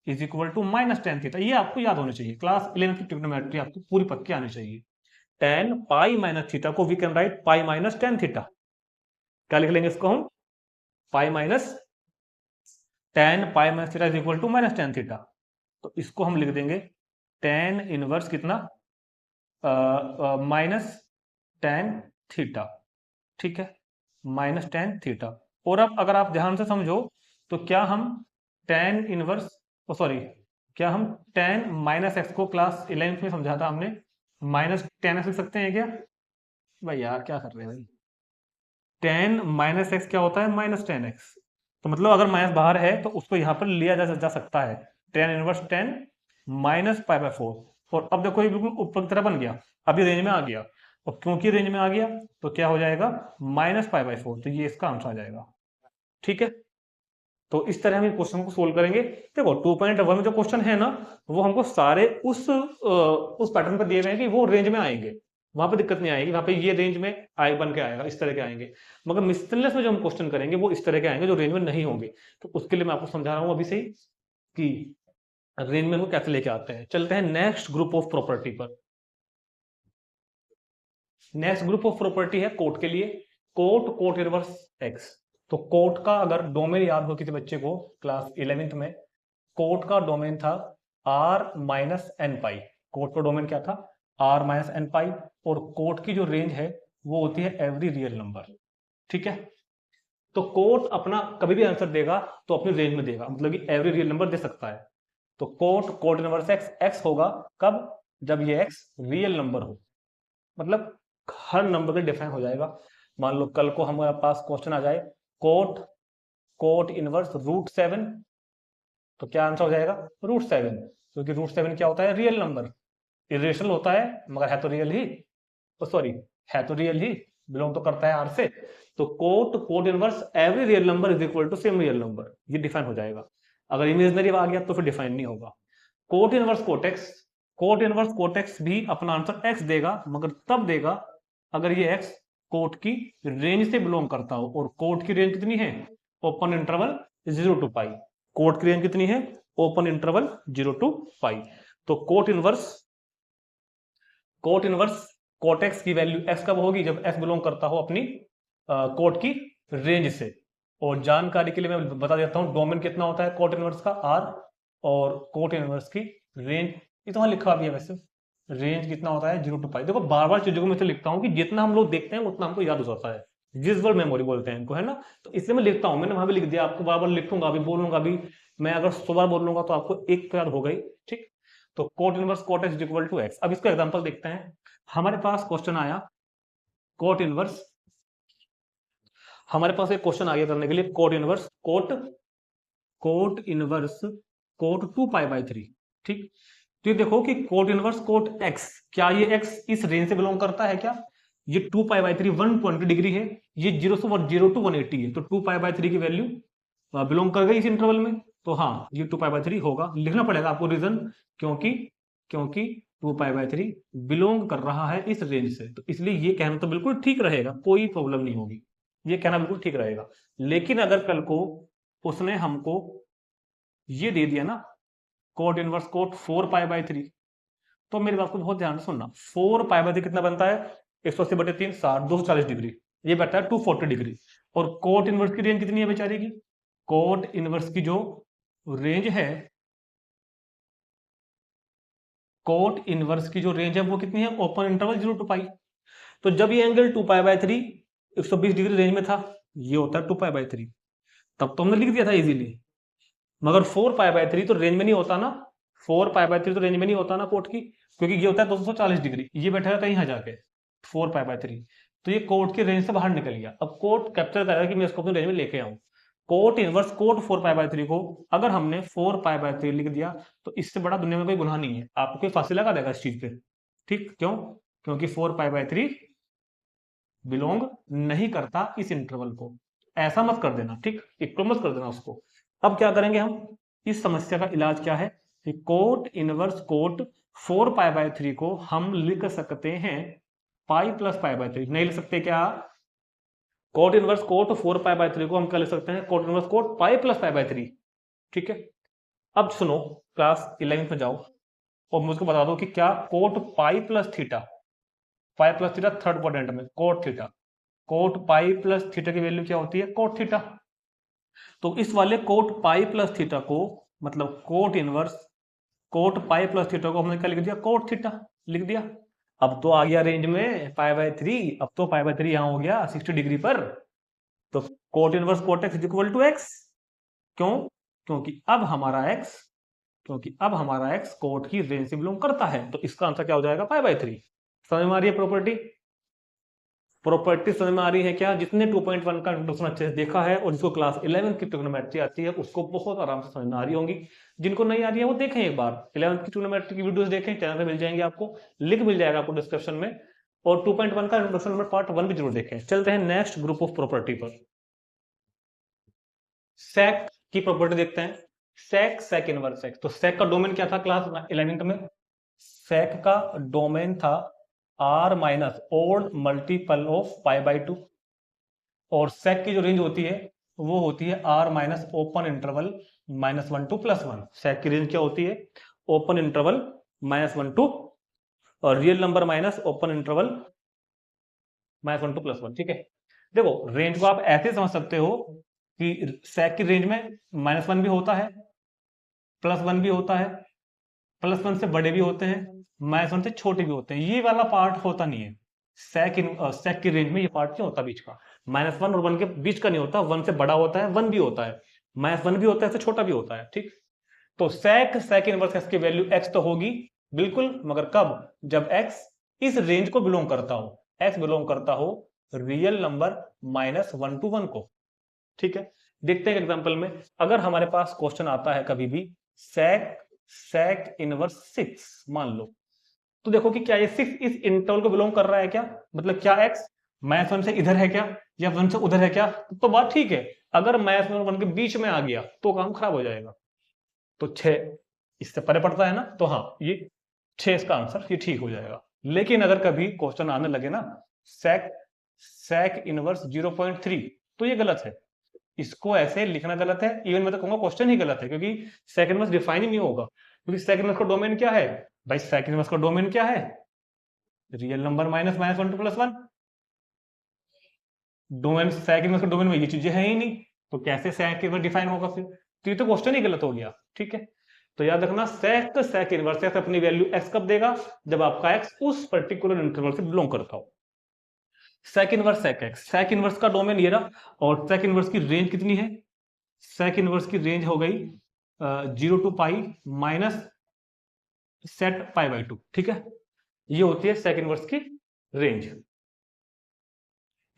is equal to minus tan theta. ये आपको याद होनी चाहिए, क्लास 11th की ट्रिग्नोमेट्री आपको पूरी पक्की आनी चाहिए। tan पाई माइनस थीटा को we can write pi minus tan theta. क्या लिख लेंगे इसको हम? Pi minus tan pi minus theta is equal to minus tan theta. तो इसको हम लिख देंगे tan इनवर्स कितना, माइनस tan थीटा। ठीक है, माइनस tan थीटा। और अब अगर आप ध्यान से समझो तो क्या हम tan इनवर्स, सॉरी, क्या हम tan माइनस एक्स को क्लास 11th में समझा था हमने, माइनस tan एक्स लिख सकते हैं क्या? भाई यार क्या कर रहे हैं भाई, tan माइनस एक्स क्या होता है? Minus tan x. तो मतलब अगर माइनस बाहर है तो उसको यहाँ पर लिया जा सकता है, tan इनवर्स tan माइनस π/4। और अब देखो ये बिल्कुल ऊपर की तरफ बन गया, अभी रेंज में आ गया, और क्योंकि रेंज में आ गया तो क्या हो जाएगा माइनस π/4, तो ये इसका आंसर आ जाएगा। ठीक है, तो इस तरह हम क्वेश्चन को सोल्व करेंगे। देखो 2.1 में जो क्वेश्चन है ना, वो हमको सारे उस पैटर्न पर दिए हुए हैं कि वो रेंज में आएंगे, वहां पे दिक्कत नहीं आएगी, वहां पे ये रेंज में आई बन के आएगा, इस तरह के आएंगे। मगर मिसलेनियस में जो हम क्वेश्चन करेंगे वो इस तरह के आएंगे जो रेंज में नहीं होंगे। तो उसके लिए मैं आपको समझा रहा हूं अभी से ही कि रेंज में वो कैसे लेके आते हैं। चलते हैं नेक्स्ट ग्रुप ऑफ प्रॉपर्टी पर। नेक्स्ट ग्रुप ऑफ प्रॉपर्टी है कोट के लिए, कोट इनवर्स एक्स। तो कोट का अगर डोमेन याद हो किसी बच्चे को क्लास 11th में, कोट का डोमेन था r माइनस एन पाई। कोट का डोमेन क्या था? r माइनस एन पाई। और कोट की जो रेंज है वो होती है एवरी रियल नंबर। ठीक है, तो कोट अपना कभी भी आंसर देगा तो अपनी रेंज में देगा, मतलब कि एवरी रियल नंबर दे सकता है। तो कोट इनवर्स एक्स एक्स होगा कब? जब ये एक्स रियल नंबर हो, मतलब हर नंबर के डिफाइन हो जाएगा। मान लो कल को हमारे पास क्वेश्चन आ जाए कोट इनवर्स √7, तो क्या आंसर हो जाएगा? √7, क्योंकि √7 क्या होता है? रियल नंबर, इरेशनल होता है मगर है तो रियल ही, सॉरी है तो रियल ही, बिलोंग तो करता है आर से। तो cot inverse every real number is equal to same real number, ये डिफाइन हो जाएगा। अगर इमेजनरी आ गया तो फिर डिफाइन नहीं होगा। कोट इनवर्स कोट एक्स भी अपना आंसर एक्स देगा, मगर तब देगा अगर ये एक्स कोट की रेंज से बिलोंग करता हो। और कोट की रेंज कितनी है? Open interval 0 to pi. Cot की रेंज कितनी है? Open interval 0 to pi. तो कोट इनवर्स कोट एक्स की वैल्यू एक्स कब होगी? जब एक्स बिलोंग करता हो अपनी कोट की रेंज से। और जानकारी के लिए मैं बता देता हूं डोमेन कितना होता है कोट इनवर्स का, आर, और कोट इनवर्स की रेंज ये तो वहां लिखा भी है वैसे, रेंज कितना होता है 0 to पाई। देखो बार बार चीजों को मैं लिखता हूँ कि जितना हम लोग देखते हैं उतना हमको याद हो जाता है, विजुअल मेमोरी बोलते हैं इनको, है ना। तो इसलिए मैं लिखता हूँ, मैंने वहां भी लिख दिया, आपको बार बार लिखूंगा, अभी बोलूंगा, अभी मैं अगर 100 बार बोल लूंगा तो आपको एक तो याद हो गई। ठीक, तो cot inverse cot x equal to x. अब इसका एग्जांपल देखते हैं। हमारे पास क्वेश्चन आया कोट इनवर्स, हमारे पास एक क्वेश्चन आ गया करने के लिए कोट इनवर्स कोट 2π/3। ठीक, तो ये देखो कि कोट इनवर्स कोट एक्स, क्या ये एक्स इस रेंज से बिलोंग करता है क्या? ये 2π/3 120 डिग्री है, ये 0 to 180 है, तो 2π/3 की वैल्यू बिलोंग कर गई इस इंटरवल में। तो हाँ, ये 2π/3 होगा। लिखना पड़ेगा आपको रीजन, क्योंकि 2π/3 बिलोंग कर रहा है इस रेंज से, तो इसलिए ये कहना तो बिल्कुल ठीक रहेगा, कोई प्रॉब्लम नहीं होगी, ये कहना बिल्कुल ठीक रहेगा। लेकिन अगर कल को उसने हमको ये दे दिया ना कोट इनवर्स कोट 4π/3, तो मेरी बात को बहुत ध्यान से सुनना। 4π/3 कितना बनता है? 180/3 60, 240 डिग्री, ये बैठता है 240 डिग्री। और कोट इनवर्स की रेंज कितनी है बेचारे की? कोट इनवर्स की जो रेंज है, कोट इनवर्स की जो रेंज है वो कितनी है? Open interval 0 to pi. तो जब ये एंगल 2π/3 120 डिग्री रेंज में था, ये होता है 2π/3, तब तो हमने लिख दिया था इजीली। मगर 4π/3 तो रेंज में नहीं होता ना, 4 पाई बाय 3 तो रेंज में नहीं होता ना कोट की, क्योंकि ये होता है 240 डिग्री, ये बैठेगा कहीं यहाँ जाके 4 पाई बाय 3, तो ये कोट की रेंज से बाहर निकल गया। अब कोट कैप्चर करेगा कि मैं इसको अपनी रेंज में लेके आऊं। Cot inverse cot 4 pi by 3 को अगर हमने 4 पाई बाय 3 लिख दिया तो इससे बड़ा दुनिया में कोई गुनाह नहीं है, आपको कोई फांसी लगा देगा इस चीज पे। ठीक, क्यों? क्योंकि 4 पाई बाय 3 बिलोंग नहीं करता इस इंटरवल को। ऐसा मत कर देना, ठीक, इक्वल मत कर देना उसको। अब क्या करेंगे हम, इस समस्या का इलाज क्या है कि cot inverse cot 4 pi by 3 को हम लिख सकते हैं पाई प्लस पाई बाय 3। नहीं लिख सकते क्या? Cot inverse cot 4 pi by 3 को हम क्या लिख सकते हैं? Cot inverse cot pi plus pi by 3। ठीक है, अब सुनो, क्लास 11 में जाओ और मुझको बता दो कि क्या cot pi plus theta, pi plus theta third quadrant में cot theta, cot pi plus theta की वैल्यू क्या होती है? Cot theta. तो इस वाले कोट पाई प्लस थीटा को, मतलब cot inverse cot pi plus theta को हमने क्या लिख दिया? कोट थीटा लिख दिया। अब तो आ गया रेंज में पाई बाय 3, अब तो पाई बाय 3 यहां हो गया 60 डिग्री पर। तो cot inverse cot x is equal to x. क्यों? क्योंकि अब हमारा एक्स कोट की रेंज से बिलोंग करता है, तो इसका आंसर क्या हो जाएगा? Pi by 3। समझ में आ रही है प्रॉपर्टी समझ में आ रही है क्या? जितने 2.1 का इंट्रोडक्शन अच्छे से देखा है और जिसको क्लास 11 की ट्रिग्नोमेट्री आती है उसको बहुत आराम से समझ में आ रही होंगी। जिनको नहीं आ रही है वो देखें एक बार, 11 की ट्रिग्नोमेट्री की वीडियोस देखें, चैनल पे मिल जाएंगे आपको, लिंक मिल जाएगा आपको डिस्क्रिप्शन में। और 2.1 का इंट्रोडक्शन नंबर पार्ट 1 भी जरूर देखें। चलते हैं नेक्स्ट ग्रुप ऑफ प्रॉपर्टी पर। सेक की प्रॉपर्टी देखते हैं। सेक इनवर्स सेक, तो सेक का डोमेन क्या था क्लास 11 में? सेक का डोमेन था r minus odd multiple of pi by 2, और सेक की जो रेंज होती है वो होती है r minus open interval -1 to +1। Sec की रेंज क्या होती है? ओपन इंटरवल -1 टू और real number minus open interval -1 to +1। ठीक है, देखो रेंज को आप ऐसे समझ सकते हो कि सेक की रेंज में -1 भी होता है, +1 भी होता है, +1 से बड़े भी होते हैं, -1 से छोटे भी होते हैं। ये वाला पार्ट होता नहीं है सेक की रेंज में। ये पार्ट क्यों होता बीच का? -1 और 1 के बीच का नहीं होता, 1 से बड़ा होता है, 1 भी होता है, -1 भी होता है, से छोटा भी होता है। ठीक, तो सेक इनवर्स एक्स की वैल्यू x तो होगी बिल्कुल, मगर कब? जब x इस रेंज को बिलोंग करता हो, x बिलोंग करता हो रियल नंबर -1 टू 1 को। ठीक है, देखते हैं एग्जांपल में। अगर हमारे पास क्वेश्चन आता है कभी भी सेक इनवर्स 6 मान लो, तो देखो कि क्या ये 6 इस इंटरवल को बिलोंग कर रहा है क्या? मतलब क्या x -1 से इधर है क्या या 1 से उधर है क्या? तो बात ठीक है। अगर -1 और 1 के बीच में आ गया तो काम खराब हो जाएगा। तो 6 इससे परे पड़ता है ना, तो हाँ ये 6 इसका आंसर, ये ठीक हो जाएगा। लेकिन अगर कभी क्वेश्चन आने लगे ना सेक इनवर्स 0.3, तो ये गलत है, इसको ऐसे लिखना गलत है। इवन मैं तो कहूंगा क्वेश्चन ही गलत है, क्योंकि सेक इनवर्स डिफाइन ही नहीं होगा। क्योंकि सेक इनवर्स का डोमेन क्या है भाई? सेक इनवर्स का डोमेन क्या है? Real number -1 to +1। Domain sec inverse का डोमेन में ये चीजें है ही नहीं, तो कैसे सेक इनवर्स डिफाइन होगा फिर? तो ये तो क्वेश्चन ही गलत हो गया। ठीक है, तो याद रखना सेक इनवर्स एक्स अपनी वैल्यू x कब देगा? जब आपका x उस पर्टिकुलर इंटरवल से बिलोंग करता हो। Sec inverse sec x, sec inverse का डोमेन ये रहा, और सेक इनवर्स की रेंज कितनी है? सेक इनवर्स की रेंज हो गई 0 to pi minus set pi by 2। ठीक है, ये होती है सेक इनवर्स की रेंज।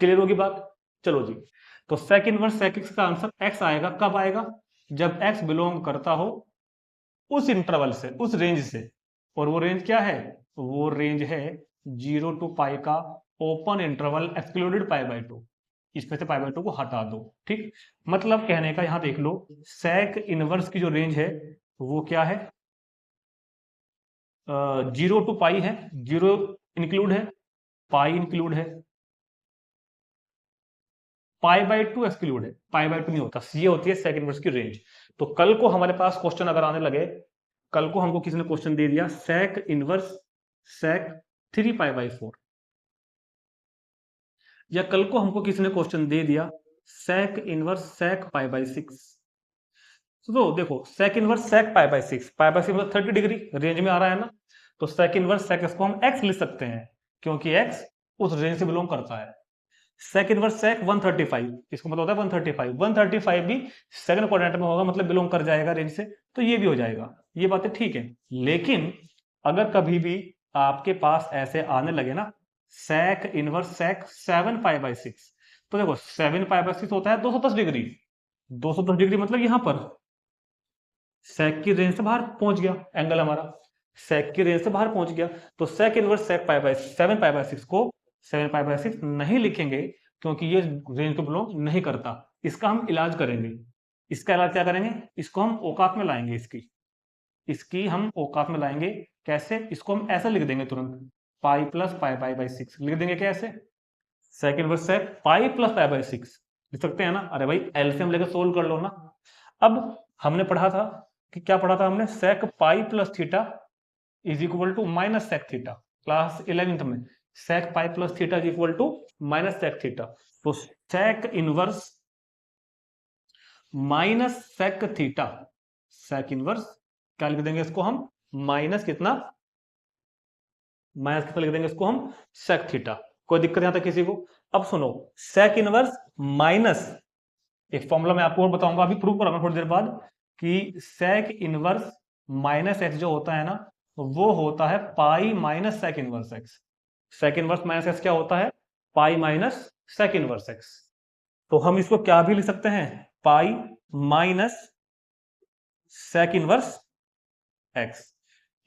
क्लियर होगी बात? चलो जी, तो सेक इनवर्स सेक एक्स का आंसर x आएगा। कब आएगा? जब x बिलोंग करता हो उस इंटरवल से, उस रेंज से। और वो रेंज क्या है? वो रेंज है 0 टू पाई का open interval excluded pi by 2। इसमें से पाई बाय 2 को हटा दो। ठीक, मतलब कहने का यहां देख लो, सेक इनवर्स की जो रेंज है वो क्या है? 0 टू पाई है, 0 इंक्लूड है, पाई इंक्लूड है, पाई बाय 2 एक्सक्लूड है, पाई बाय 2 नहीं होता। ये होती है सेक इनवर्स की रेंज। तो कल को हमारे पास क्वेश्चन अगर आने लगे, कल को हमको किसी ने क्वेश्चन दे दिया सेक इनवर्स सेक 3 पाई बाय 4, या कल को हमको किसी ने क्वेश्चन दे दिया सेक इनवर्स सेक पाई बाय 6, तो देखो sec inverse sec pi by 6, pi by 6 मतलब 30 डिग्री रेंज में आ रहा है ना, तो सेक इनवर्स सेक एक्स को हम x लिख सकते हैं, क्योंकि x उस रेंज से बिलोंग करता है। सेक इनवर्स सेक 135, इसको मतलब होता है 135 भी सेकंड क्वाड्रेंट में होगा, मतलब बिलोंग कर जाएगा रेंज से, तो ये भी हो जाएगा। ये बातें ठीक है, लेकिन अगर कभी भी आपके पास ऐसे आने लगे ना sec inverse sec 7 pi by 6, तो देखो 7 पाई बाई 6 होता है 210 डिग्री। 210 डिग्री मतलब यहां पर sec की रेंज से बाहर पहुंच गया एंगल हमारा, sec की रेंज से बाहर पहुंच गया। तो sec inverse sec pi by 7 pi by 6 को 7 पाई बाई 6 नहीं लिखेंगे, क्योंकि ये रेंज को बिलोंग नहीं करता। इसका हम इलाज करेंगे। इसका इलाज क्या करेंगे, इसको हम औकात में लाएंगे, इसकी हम औकात में लाएंगे। कैसे, इसको हम ऐसा लिख देंगे तुरंत, pi plus pi by by 6 लिख देंगे। कैसे, sec inverse sec pi plus pi by 6 लिख सकते हैं ना। अरे भाई एलसीएम लेकर सोल्व कर लो ना। अब हमने पढ़ा था कि क्या पढ़ा था हमने, sec pi plus theta is equal to minus sec theta, class 11th में। Sec pi plus theta is equal to minus sec theta. तो sec inverse minus sec theta, sec inverse क्या लिख देंगे इसको हम, माइनस कितना, माइनस कितना लिख देंगे इसको हम, सेक थीटा। कोई दिक्कत यहां तक किसी को? अब सुनो, सेक इनवर्स माइनस, एक फॉर्मूला मैं आपको और बताऊंगा, अभी प्रूव कराऊंगा थोड़ी देर बाद, कि सेक इनवर्स माइनस एक्स जो होता है ना, वो होता है pi minus sec inverse x. Sec inverse minus x क्या होता है, pi minus sec inverse x. तो हम इसको क्या भी लिख सकते हैं, pi minus sec inverse x.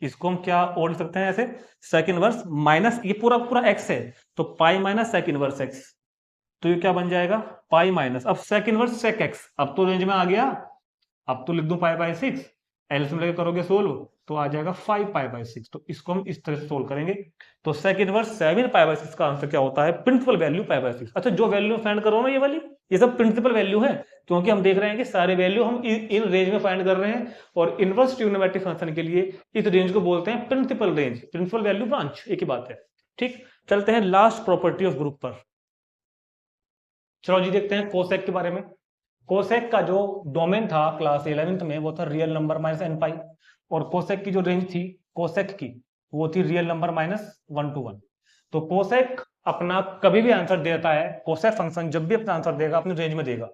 इसको हम क्या और लिख सकते हैं ऐसे, सेक इनवर्स माइनस, ये पूरा पूरा एक्स है, तो pi minus sec inverse x. तो ये क्या बन जाएगा, पाई माइनस, अब सेक इनवर्स सेक एक्स, अब तो रेंज में आ गया। अब तो लिख दूं पाई बाई 6, एलसीएम लेके करोगे सोल्व तो आ जाएगा 5 पाई बाई 6। तो इसको हम इस तरह से सोल्व करेंगे। तो सेक इनवर्स 7 पाई बाई 6 का आंसर क्या होता है, प्रिंसिपल वैल्यू पाई बाई 6। अच्छा, जो वैल्यू फाइंड करो ना ये वाली, ये सब प्रिंसिपल वैल्यू है, क्योंकि हम देख रहे हैं कि सारे वैल्यू हम इन रेंज में फाइंड कर रहे हैं। और इनवर्स ट्रिग्नोमेट्रिक फंक्शन के लिए इस रेंज को बोलते हैं principal range, principal value branch, एक ही बात है। ठीक, चलते हैं लास्ट प्रॉपर्टी ऑफ ग्रुप पर। चलो जी देखते हैं कोसेक के बारे में। कोसेक का जो डोमेन था क्लास 11th में, वो था रियल नंबर माइनस एन पाई, और कोसेक की जो रेंज थी कोसेक की, वो थी रियल नंबर माइनस 1 to 1। तो कोसेक अपना कभी भी आंसर देता है, कोसेक फंक्शन जब भी अपना आंसर देगा अपनी रेंज में देगा।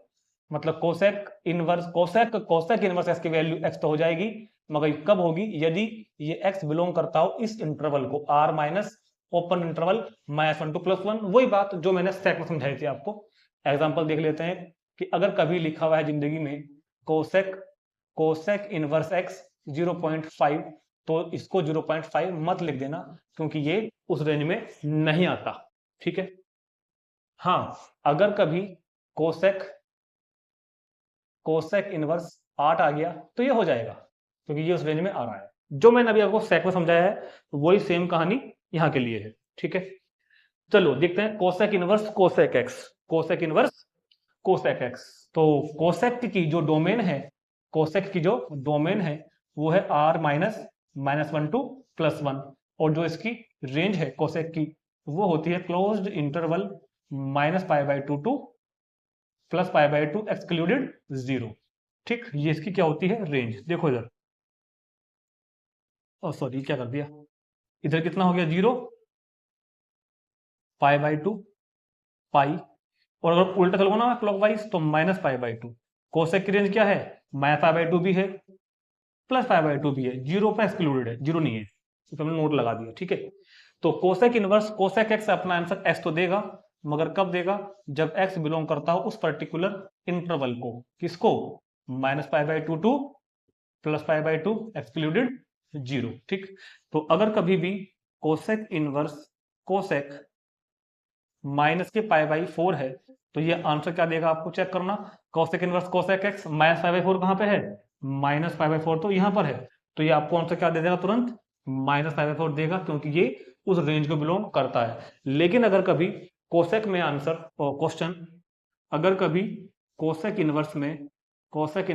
मतलब cosec inverse, cosec inverse x की वैल्यू एक्स तो हो जाएगी, मगर कब होगी, यदि ये एक्स बिलोंग करता हो इस इंटरवल को, r minus open interval -1 to +1। वही बात जो मैंने सेक में समझाई थी आपको। एग्जांपल देख लेते हैं कि अगर कभी लिखा हुआ है जिंदगी में कोसेक इनवर्स एक्स 0.5, तो इसको 0.5 मत लिख देना, क्योंकि ये उस रेंज में नहीं आता। ठीक है, हाँ, अगर कभी कोसेक इनवर्स 8 आ गया तो ये हो जाएगा, क्योंकि ये उस रेंज में आ रहा है। जो मैंने अभी आपको सेक में समझाया है वही सेम कहानी यहां के लिए है। ठीक है, चलो देखते हैं cosec inverse cosec x, cosec inverse cosec x. तो कोसेक की जो डोमेन है, कोसेक की जो डोमेन है वो है r -1 to +1, और जो इसकी रेंज है कोसेक की, वो होती है क्लोज्ड इंटरवल -π/2 to +π/2 एक्सक्लूडेड 0। ठीक, ये इसकी क्या होती है, रेंज। देखो इधर, ओ सॉरी क्या कर दिया, इधर कितना हो गया 0, π/2 पाई, और अगर उल्टा चलोगे ना क्लॉकवाइज तो -π/2। कोसेक की रेंज क्या है, -π/2 भी है +π/2 भी है, 0 पर एक्सक्लूडेड है, 0 नहीं है, तो हमने नोट लगा दिया। ठीक है, तो कोसेक इनवर्स कोसेक एक्स अपना आंसर एक्स तो देगा, मगर कब देगा, जब एक्स बिलोंग करता हो उस पर्टिकुलर इंटरवल को। किसको, -π/2 टू +π/2 एक्सक्लूडेड 0। ठीक, तो अगर कभी भी कोसेक इनवर्स कोसेक माइनस के π/4 है, तो ये आंसर क्या देगा आपको चेक करना। कोसेक इनवर्स कोसेक एक्स -π/4 कहां पे है, -π/4 तो यहां पर है, तो ये आपको आंसर क्या दे देगा तुरंत, -π/4 देगा, क्योंकि ये उस रेंज को बिलोंग करता है। लेकिन अगर कभी कोसेक में आंसर क्वेश्चन, अगर कभी कोसेक इनवर्स में कोसेक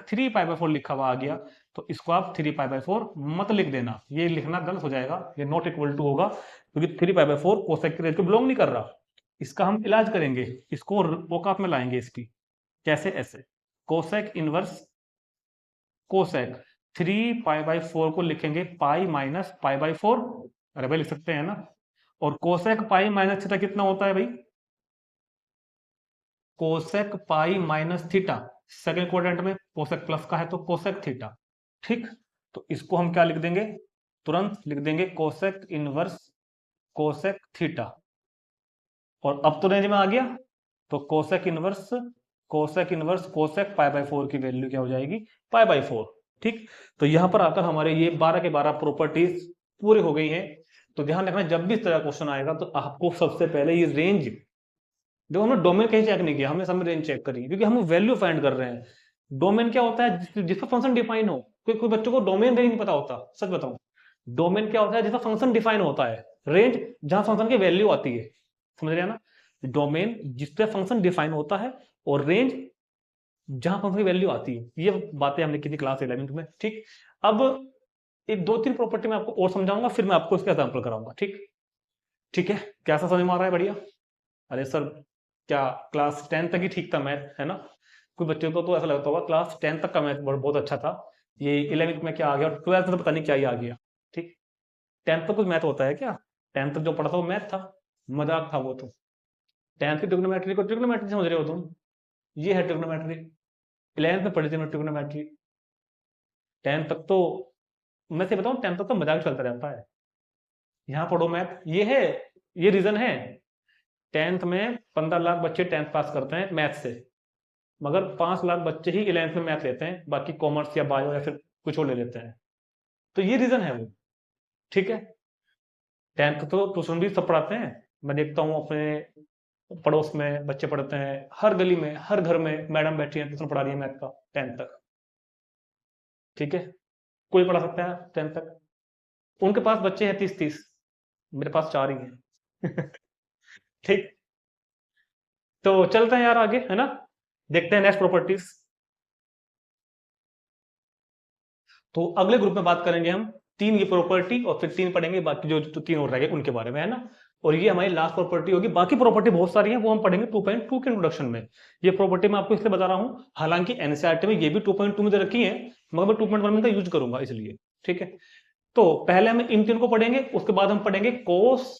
3π/4 लिखा हुआ आ गया, तो इसको आप 3π/4 मत लिख देना, ये लिखना गलत हो जाएगा, ये नॉट इक्वल टू होगा, क्योंकि 3π/4 कोसेक की रेंज को बिलोंग नहीं कर रहा। इसका हम इलाज करेंगे, इसको औकात में लाएंगे इसकी। कैसे, ऐसे कोसेक इनवर्स कोसेक 3π/4 को लिखेंगे पाई माइनस π/4, अरे भाई लिख सकते हैं ना। और कोसेक पाई माइनस थीटा कितना होता है भाई, कोसेक पाई माइनस थीटा सेकंड क्वाड्रेंट में, कोसेक प्लस का है तो कोसेक थीटा। ठीक, तो इसको हम क्या लिख देंगे, तुरंत लिख देंगे कोसेक इनवर्स कोसेक थीटा। और अब तो रेंज में आ गया, तो cosec inverse cosec pi by 4 की वैल्यू क्या हो जाएगी, पाई बाय 4। ठीक, तो यहां पर आकर हमारे ये 12 के 12 प्रॉपर्टीज पूरी हो गई हैं। तो ध्यान रखना, जब भी इस तरह क्वेश्चन आएगा तो आपको सबसे पहले ये रेंज, जो हमने डोमेन कहीं चेक नहीं किया, हमने सब रेंज चेक करी, क्योंकि हम वैल्यू फाइंड कर रहे हैं। डोमेन क्या होता है, जिसका फंक्शन डिफाइन हो। कोई बच्चों को डोमेन रेंज नहीं पता होता, सच बताऊं। डोमेन क्या होता है, जिसका फंक्शन डिफाइन होता है। रेंज जहां फंक्शन की वैल्यू आती है, समझ रहे हैं ना। डोमेन जिसपे फंक्शन डिफाइन होता है, और रेंज जहां फंक्शन की वैल्यू आती है। ये बातें हमने की थी क्लास 11 में। ठीक, अब एक 2-3 प्रॉपर्टी मैं आपको और समझाऊंगा, फिर मैं आपको इसका एग्जाम्पल कराऊंगा। ठीक, ठीक है, कैसा समझ में आ रहा है, बढ़िया। अरे सर, क्या क्लास 10 तक ही ठीक था मैथ, है ना। कुछ बच्चों को तो ऐसा लगता होगा क्लास 10 तक का मैथ बहुत अच्छा था, ये 11th में क्या आ गया, और 12th में तो पता नहीं क्या ही आ गया। ठीक, 10th तक कुछ मैथ होता है क्या, 10th तक जो पढ़ा था वो मैथ था, मजाक था वो तो। 10th की ट्रिग्नोमेट्री को ट्रिग्नोमेट्री समझ रहे हो तुम, ये है ट्रिग्नोमेट्री। 11th में पढ़ी थी मैं ट्रिग्नोमेट्री। 10th तक तो, मैं से बताऊं, 10th तक तो मजाक चलता रहता है। यहाँ पढ़ो मैथ, ये है, ये रीजन है। 10th में 15 लाख बच्चे 10th पास करते हैं मैथ से, मगर 5 लाख बच्चे ही 11th में मैथ लेते हैं, बाकी कॉमर्स या बायो या फिर कुछ और ले लेते हैं। तो ये रीजन है वो। ठीक है, 10th तो ट्यूशन भी सब पढ़ाते हैं, मैं देखता हूँ अपने पड़ोस में बच्चे पढ़ते हैं, हर गली में हर घर में मैडम बैठी है ट्यूशन पढ़ा रही है मैथ का 10th तक। ठीक है, कोई पढ़ा सकता है 10th तक। उनके पास बच्चे हैं 30-30, मेरे पास 4 ही हैं। ठीक, तो चलते हैं यार आगे, है ना। देखते हैं नेक्स्ट प्रॉपर्टीज। तो अगले ग्रुप में बात करेंगे हम 3 की प्रॉपर्टी, और फिर 3 पढ़ेंगे, बाकी जो 3 और रह गए उनके बारे में, है ना। और ये हमारी लास्ट प्रॉपर्टी होगी, बाकी प्रॉपर्टी बहुत सारी है, वो हम पढ़ेंगे 2.2 के इंट्रोडक्शन में। ये प्रॉपर्टी मैं आपको इसलिए बता रहा हूं, हालांकि एनसीईआरटी में ये भी 2.2 में दे रखी है, मगर मैं 2.1 में का यूज करूंगा इसलिए। ठीक है, तो पहले हम इन 3 को पढ़ेंगे, उसके बाद हम पढ़ेंगे कोस,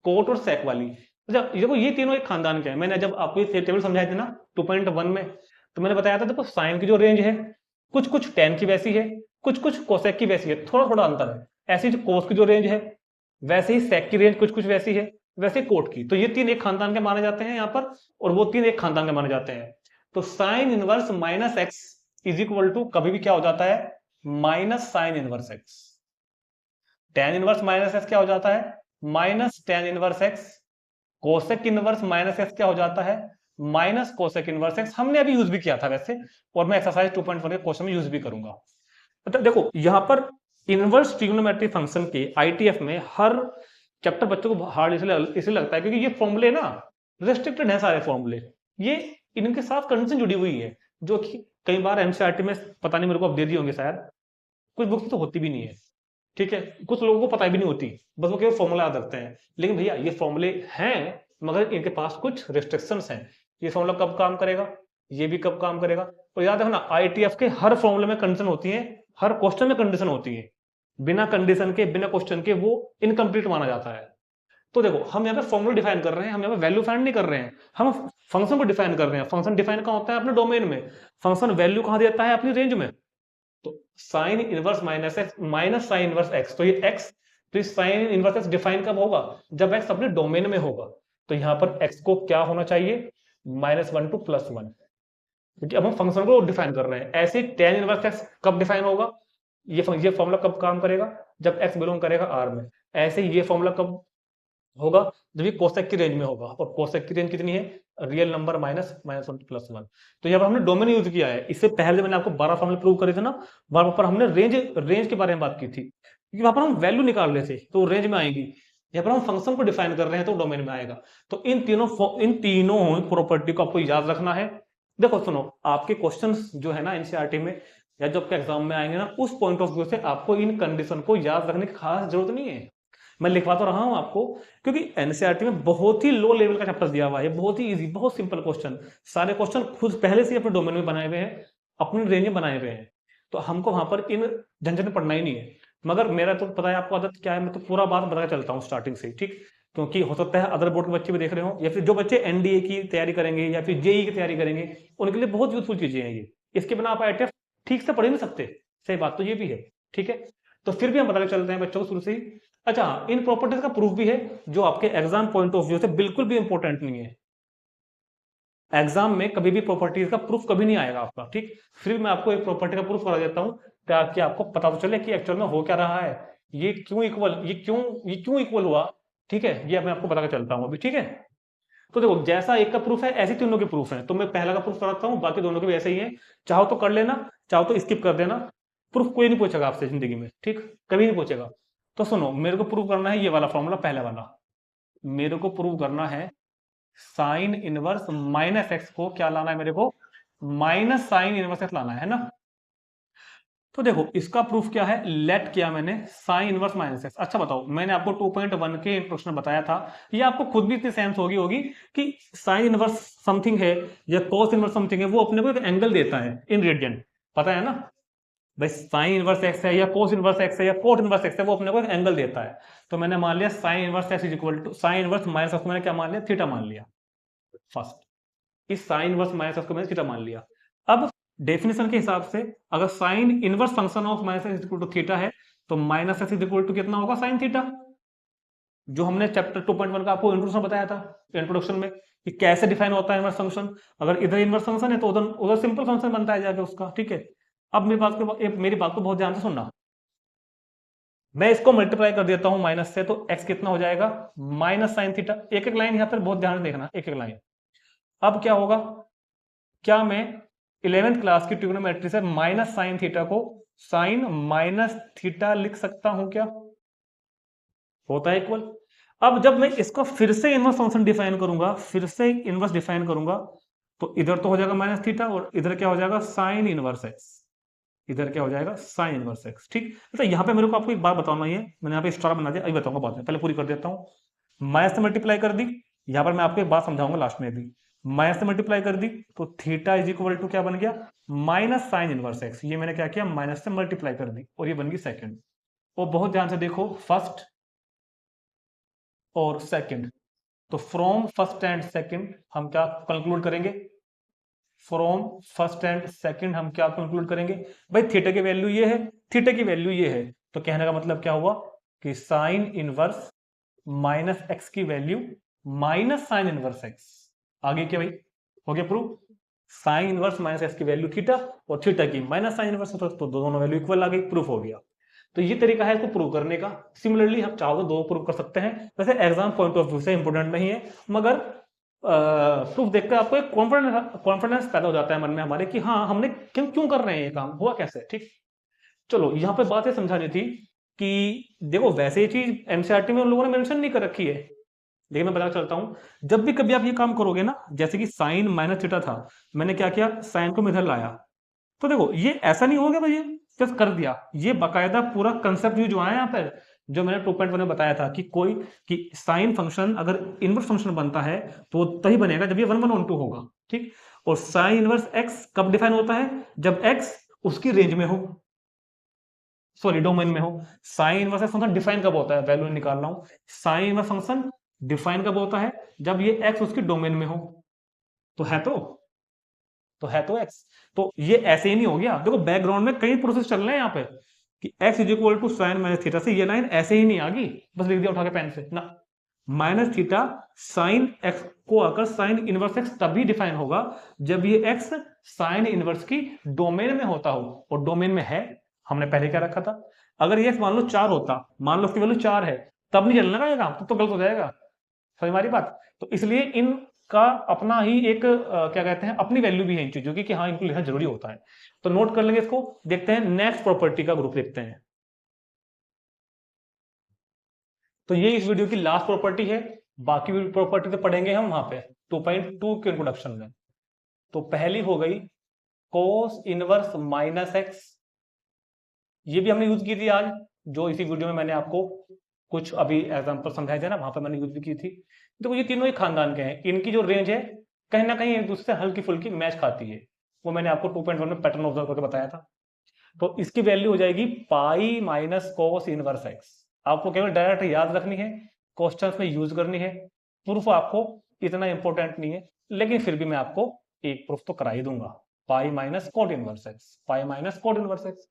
कोट और सेक वाली। जब देखो ये तीनों एक खानदान के हैं। मैंने जब आपको ये टेबल समझाए थे ना 2.1 में, तो मैंने बताया था देखो साइन की जो रेंज है, कुछ कुछ टेन की वैसी है, कुछ कुछ कोसेक की वैसी है, थोड़ा थोड़ा अंतर है। ऐसी जो कोस की जो रेंज है, वैसे ही सेक की रेंज कुछ कुछ वैसी है, वैसे कोट की। तो ये 3 एक खानदान के माने जाते हैं यहाँ पर, और वो 3 एक खानदान के माने जाते हैं। तो sine inverse minus x is equal to कभी भी क्या हो जाता है, minus sine inverse x. Tan inverse minus x क्या हो जाता है, minus tan inverse x. Cosec inverse minus x क्या हो जाता है, माइनस कोसेक इनवर्स एक्स। हमने अभी यूज भी किया था वैसे, और मैं एक्सरसाइज 2.1 के क्वेश्चन में यूज भी करूंगा। मतलब देखो यहाँ पर इनवर्स ट्रिग्नोमेट्री फंक्शन के आईटीएफ में हर चैप्टर बच्चों को हार्ड इसलिए लगता है, क्योंकि ये फॉर्मूले ना रेस्ट्रिक्टेड है सारे फॉर्मूले। ये इनके साथ कंडीशन जुड़ी हुई है, जो कि कई बार एनसीईआरटी में पता नहीं मेरे को अब दे दी होंगे शायद, कुछ बुक्स तो होती भी नहीं है। ठीक है, कुछ लोगों को पता भी नहीं होती, बस वो केवल फॉर्मूला याद रखते हैं। लेकिन भैया ये फॉर्मूले हैं, मगर इनके पास कुछ रिस्ट्रिक्शंस हैं। ये फॉर्मूला कब काम करेगा, ये भी कब काम करेगा। और याद रखना, आईटीएफ के हर फॉर्मूले में कंडीशन होती है, हर क्वेश्चन में कंडीशन होती है। बिना कंडीशन के, बिना क्वेश्चन के वो इनकम्प्लीट माना जाता है। तो देखो, हम यहाँ पे फॉर्मूला डिफाइन कर रहे हैं, हम यहाँ पे वैल्यू फाइंड नहीं कर रहे हैं, हम फंक्शन को डिफाइन कर रहे हैं। फंक्शन डिफाइन कहाँ होता है, अपने डोमेन में। फंक्शन वैल्यू कहाँ देता है, अपनी रेंज में। तो sine inverse minus x minus sine inverse x, तो ये एक्स, तो साइन इनवर्स एक्स डिफाइन कब होगा, जब एक्स अपने डोमेन में होगा। तो यहां पर एक्स को क्या होना चाहिए, -1 to +1, क्योंकि अब हम फंक्शन को डिफाइन कर रहे हैं। ऐसे टेन इनवर्स एक्स कब डिफाइन होगा, ये फॉर्मूला कब काम करेगा, जब एक्स बिलोंग करेगा आर में। ऐसे ये फॉर्मूला कब होगा, जब ये कोसेक की रेंज में होगा। और कोसेक की रेंज कितनी है, रियल नंबर -1 to +1। तो यहाँ पर हमने डोमेन यूज किया है। इससे पहले मैंने आपको 12 फॉर्मूले प्रूव करे थे ना, वहां पर हमने रेंज के बारे में बात की थी, क्योंकि वहां पर हम वैल्यू निकाल रहे थे तो रेंज में आएगी। यहाँ पर हम फंक्शन को डिफाइन कर रहे हैं तो डोमेन में आएगा। तो इन तीनों प्रॉपर्टी को आपको याद रखना है। देखो सुनो, आपके क्वेश्चन जो है ना एनसीईआरटी में, या जो आपके एग्जाम में आएंगे ना, उस पॉइंट ऑफ व्यू से आपको इन कंडीशन को याद रखने की खास जरूरत नहीं है। मैं लिखवा तो रहा हूं आपको, क्योंकि एनसीईआरटी में बहुत ही लो लेवल का चैप्टर दिया हुआ है, बहुत ही इजी, बहुत सिंपल क्वेश्चन। सारे क्वेश्चन खुद पहले से अपने डोमेन में बनाए हुए हैं, अपने रेंज में बनाए हुए हैं। तो हमको वहां पर इन झंझट में पढ़ना ही नहीं है। मगर मेरा तो पता है आपको आदत क्या है, मैं तो पूरा बात बता चलता हूँ स्टार्टिंग से। ठीक, क्योंकि हो सकता है अदर बोर्ड के बच्चे भी देख रहे हो, या फिर जो बच्चे एनडीए की तैयारी करेंगे या फिर जेई की तैयारी करेंगे, उनके लिए बहुत यूजफुल चीजें हैं ये। इसके बिना आप आईटीएफ ठीक से पढ़ ही नहीं सकते, सही बात तो ये भी है। ठीक है, तो फिर भी हम पता चलते हैं बच्चों को शुरू से ही। अच्छा, इन प्रॉपर्टीज का प्रूफ भी है जो आपके एग्जाम पॉइंट ऑफ व्यू से बिल्कुल भी इंपॉर्टेंट नहीं है। एग्जाम में कभी भी प्रॉपर्टीज का प्रूफ कभी नहीं आएगा आपका, ठीक। फिर मैं आपको एक प्रॉपर्टी का प्रूफ करा देता हूं ताकि आपको पता तो चले कि एक्चुअल में हो क्या रहा है, ये क्यों इक्वल हुआ, ठीक है। ये मैं आपको बता के चलता हूं अभी, ठीक है। तो देखो, जैसा एक का प्रूफ है ऐसे तीनों के प्रूफ है, तो मैं पहला का प्रूफ कराता हूँ, बाकी दोनों के भी ऐसे ही है। चाहो तो कर लेना, चाहो तो स्किप कर देना। प्रूफ कोई नहीं पूछेगा आपसे जिंदगी में, ठीक, कभी नहीं पूछेगा। तो सुनो, मेरे को प्रूव करना है ये वाला फॉर्मूला, पहले वाला। मेरे को प्रूव करना है साइन इनवर्स माइनस एक्स को क्या लाना है, मेरे को माइनस साइन इनवर्स एक्स लाना है ना। तो देखो, इसका प्रूफ क्या है, लेट किया मैंने साइन इनवर्स माइनस एक्स। अच्छा बताओ, मैंने आपको 2.1 के इंट्रोडक्शन में बताया था, ये आपको खुद भी इतनी सेंस होगी कि साइन इनवर्स समथिंग है या कॉस इनवर्स समथिंग है, वो अपने को एक एंगल देता है इन रेडियन, पता है ना भाई। साइन इनवर्स एक्स है या कोस इनवर्स एक्स है या कोट इनवर्स एक्स है, वो अपने को एक एंगल देता है। तो मैंने मान लिया sine inverse x is equal to sine inverse minus x, मैंने क्या मान लिया, थीटा मान लिया। फर्स्ट, इस साइन इनवर्स माइनस एक्स को मैंने थीटा मान लिया। अब डेफिनेशन के हिसाब से अगर sine inverse function of minus x equal to theta है, तो minus x is equal to कितना होगा, साइन थीटा। जो हमने चैप्टर 2.1 का आपको इंट्रोडक्शन बताया था, इंट्रोडक्शन में, कि कैसे डिफाइन होता है इनवर्स फंक्शन। अगर इधर इनवर्स फंक्शन है तो उधर उधर सिंपल फंक्शन बनता है जाके उसका, ठीक है। अब मेरी बात को बहुत ध्यान से सुनना। मैं इसको मल्टीप्लाई कर देता हूं माइनस से, तो x कितना हो जाएगा, माइनस साइन थीटा। एक एक लाइन यहां पर बहुत ध्यान से देखना, एक एक लाइन। अब क्या होगा, क्या मैं 11th क्लास की ट्रिग्नोमेट्री से माइनस साइन थीटा को साइन माइनस थीटा लिख सकता हूं क्या, होता है इक्वल। अब जब मैं इसको फिर से इनवर्स फंक्शन डिफाइन करूंगा, फिर से इनवर्स डिफाइन करूंगा, तो इधर तो हो जाएगा माइनस थीटा और इधर क्या हो जाएगा, साइन इनवर्स एक्स। इधर क्या हो जाएगा, साइन इनवर्स एक्स, ठीक। तो यहाँ पे मेरे को आपको एक बात बताना ही है, मैंने यहाँ पे स्टार बना दिया, अभी बताऊंगा बाद में, पहले पूरी कर देता हूँ। माइनस से मल्टीप्लाई कर दी, यहाँ पर मैं आपको एक बात समझाऊंगा लास्ट में भी। माइनस से मल्टीप्लाई कर दी तो थीटा इज इक्वल टू क्या बन गया, माइनस साइन इनवर्स एक्स। ये मैंने क्या किया, माइनस से मल्टीप्लाई कर दी और ये बन गई सेकंड। और बहुत ध्यान से देखो, फर्स्ट और सेकंड, तो फ्रॉम फर्स्ट एंड सेकंड हम क्या कंक्लूड करेंगे, फ्रॉम फर्स्ट एंड सेकंड हम क्या कंक्लूड करेंगे भाई, थीटा की वैल्यू ये है, थीटा की वैल्यू ये है। तो कहने का मतलब क्या हुआ कि साइन इनवर्स माइनस एक्स की value minus sine inverse x. आगे क्या भाई, हो गया proof. Sign inverse minus x की वैल्यू थीटा और थीटा की माइनस साइन इनवर्स, तो दोनों वैल्यू इक्वल आ गई, प्रूफ हो गया। तो ये तरीका है इसको प्रूव करने का। सिमिलरली हम चाहो तो दो प्रूव कर सकते हैं, वैसे एग्जाम पॉइंट ऑफ व्यू से इंपोर्टेंट नहीं है, मगर प्रूफ देखकर आपको एक कॉन्फिडेंस पैदा हो जाता है मन में हमारे कि हाँ हमने क्यों कर रहे हैं, ये काम हुआ कैसे, ठीक। चलो, यहाँ पे बात ये समझानी थी कि देखो, वैसे ये चीज एनसीईआरटी में उन लोगों ने मेंशन नहीं कर रखी है, लेकिन मैं बता चलता हूं। जब भी कभी आप ये काम करोगे ना, जैसे कि साइन माइनस थीटा था, मैंने क्या किया, साइन को इधर लाया, तो देखो ये ऐसा नहीं हो गया भाई, जस्ट कर दिया। ये बाकायदा पूरा कंसेप्ट जो आया यहाँ पर, जो मैंने 2.1 में बताया था कि कोई कि साइन फंक्शन अगर इनवर्स फंक्शन बनता है तो तभी बनेगा जब ये 1/1 होगा, ठीक। और साइन इनवर्स एक्स कब डिफाइन होता है, जब एक्स उसकी रेंज में हो, सॉरी डोमेन में हो। साइन इनवर्स फंक्शन डिफाइन कब होता है, वैल्यू निकाल रहा हूं, साइन इनवर्स फंक्शन डिफाइन कब होता है, जब ये एक्स उसकी डोमेन में हो। तो है तो एक्स, तो ये ऐसे ही नहीं हो गया। देखो, बैकग्राउंड में कई प्रोसेस चल रहे हैं यहाँ पे कि x is equal to sine minus theta से ये लाइन ऐसे ही नहीं आ गई, बस लिख दिया उठा के पेन से ना। माइनस थीटा साइन एक्स को आकर साइन इनवर्स एक्स तभी डिफाइन होगा जब ये x साइन इनवर्स की डोमेन में होता हो, और डोमेन में है, हमने पहले क्या रखा था। अगर ये x मान लो 4 होता, मान लो उसकी वैल्यू 4 है, तब नहीं चलना का काम, तब तो गलत हो जाएगा, समझ हमारी बात। तो इसलिए इनका अपना ही एक क्या कहते हैं, अपनी वैल्यू भी है इन चीजों की कि हाँ इनको लिखना जरूरी होता है। तो नोट कर लेंगे इसको। देखते हैं नेक्स्ट प्रॉपर्टी का ग्रुप देखते हैं। तो ये इस वीडियो की लास्ट प्रॉपर्टी है, बाकी भी प्रॉपर्टी तो पढ़ेंगे हम वहां पे 2.2 के इंट्रोडक्शन में। तो पहली हो गई कोस इनवर्स माइनस एक्स, ये भी हमने यूज की थी आज, जो इसी वीडियो में मैंने आपको कुछ अभी एग्जांपल समझाए थे ना, वहां पर मैंने यूज भी की थी। देखो, ये तीनों ही खानदान के हैं, इनकी जो रेंज है कहीं ना कहीं एक दूसरे से हल्की फुल्की मैच खाती है, वो मैंने आपको 2.1 में पैटर्न ऑब्जर्व करके बताया था। तो इसकी वैल्यू हो जाएगी पाई माइनस कोस इनवर्स एक्स। आपको केवल डायरेक्ट याद रखनी है, क्वेश्चंस में यूज करनी है, प्रूफ आपको इतना इंपॉर्टेंट नहीं है, लेकिन फिर भी मैं आपको एक प्रूफ तो करा ही दूंगा। Pi minus cot inverse x, pi minus cot inverse x.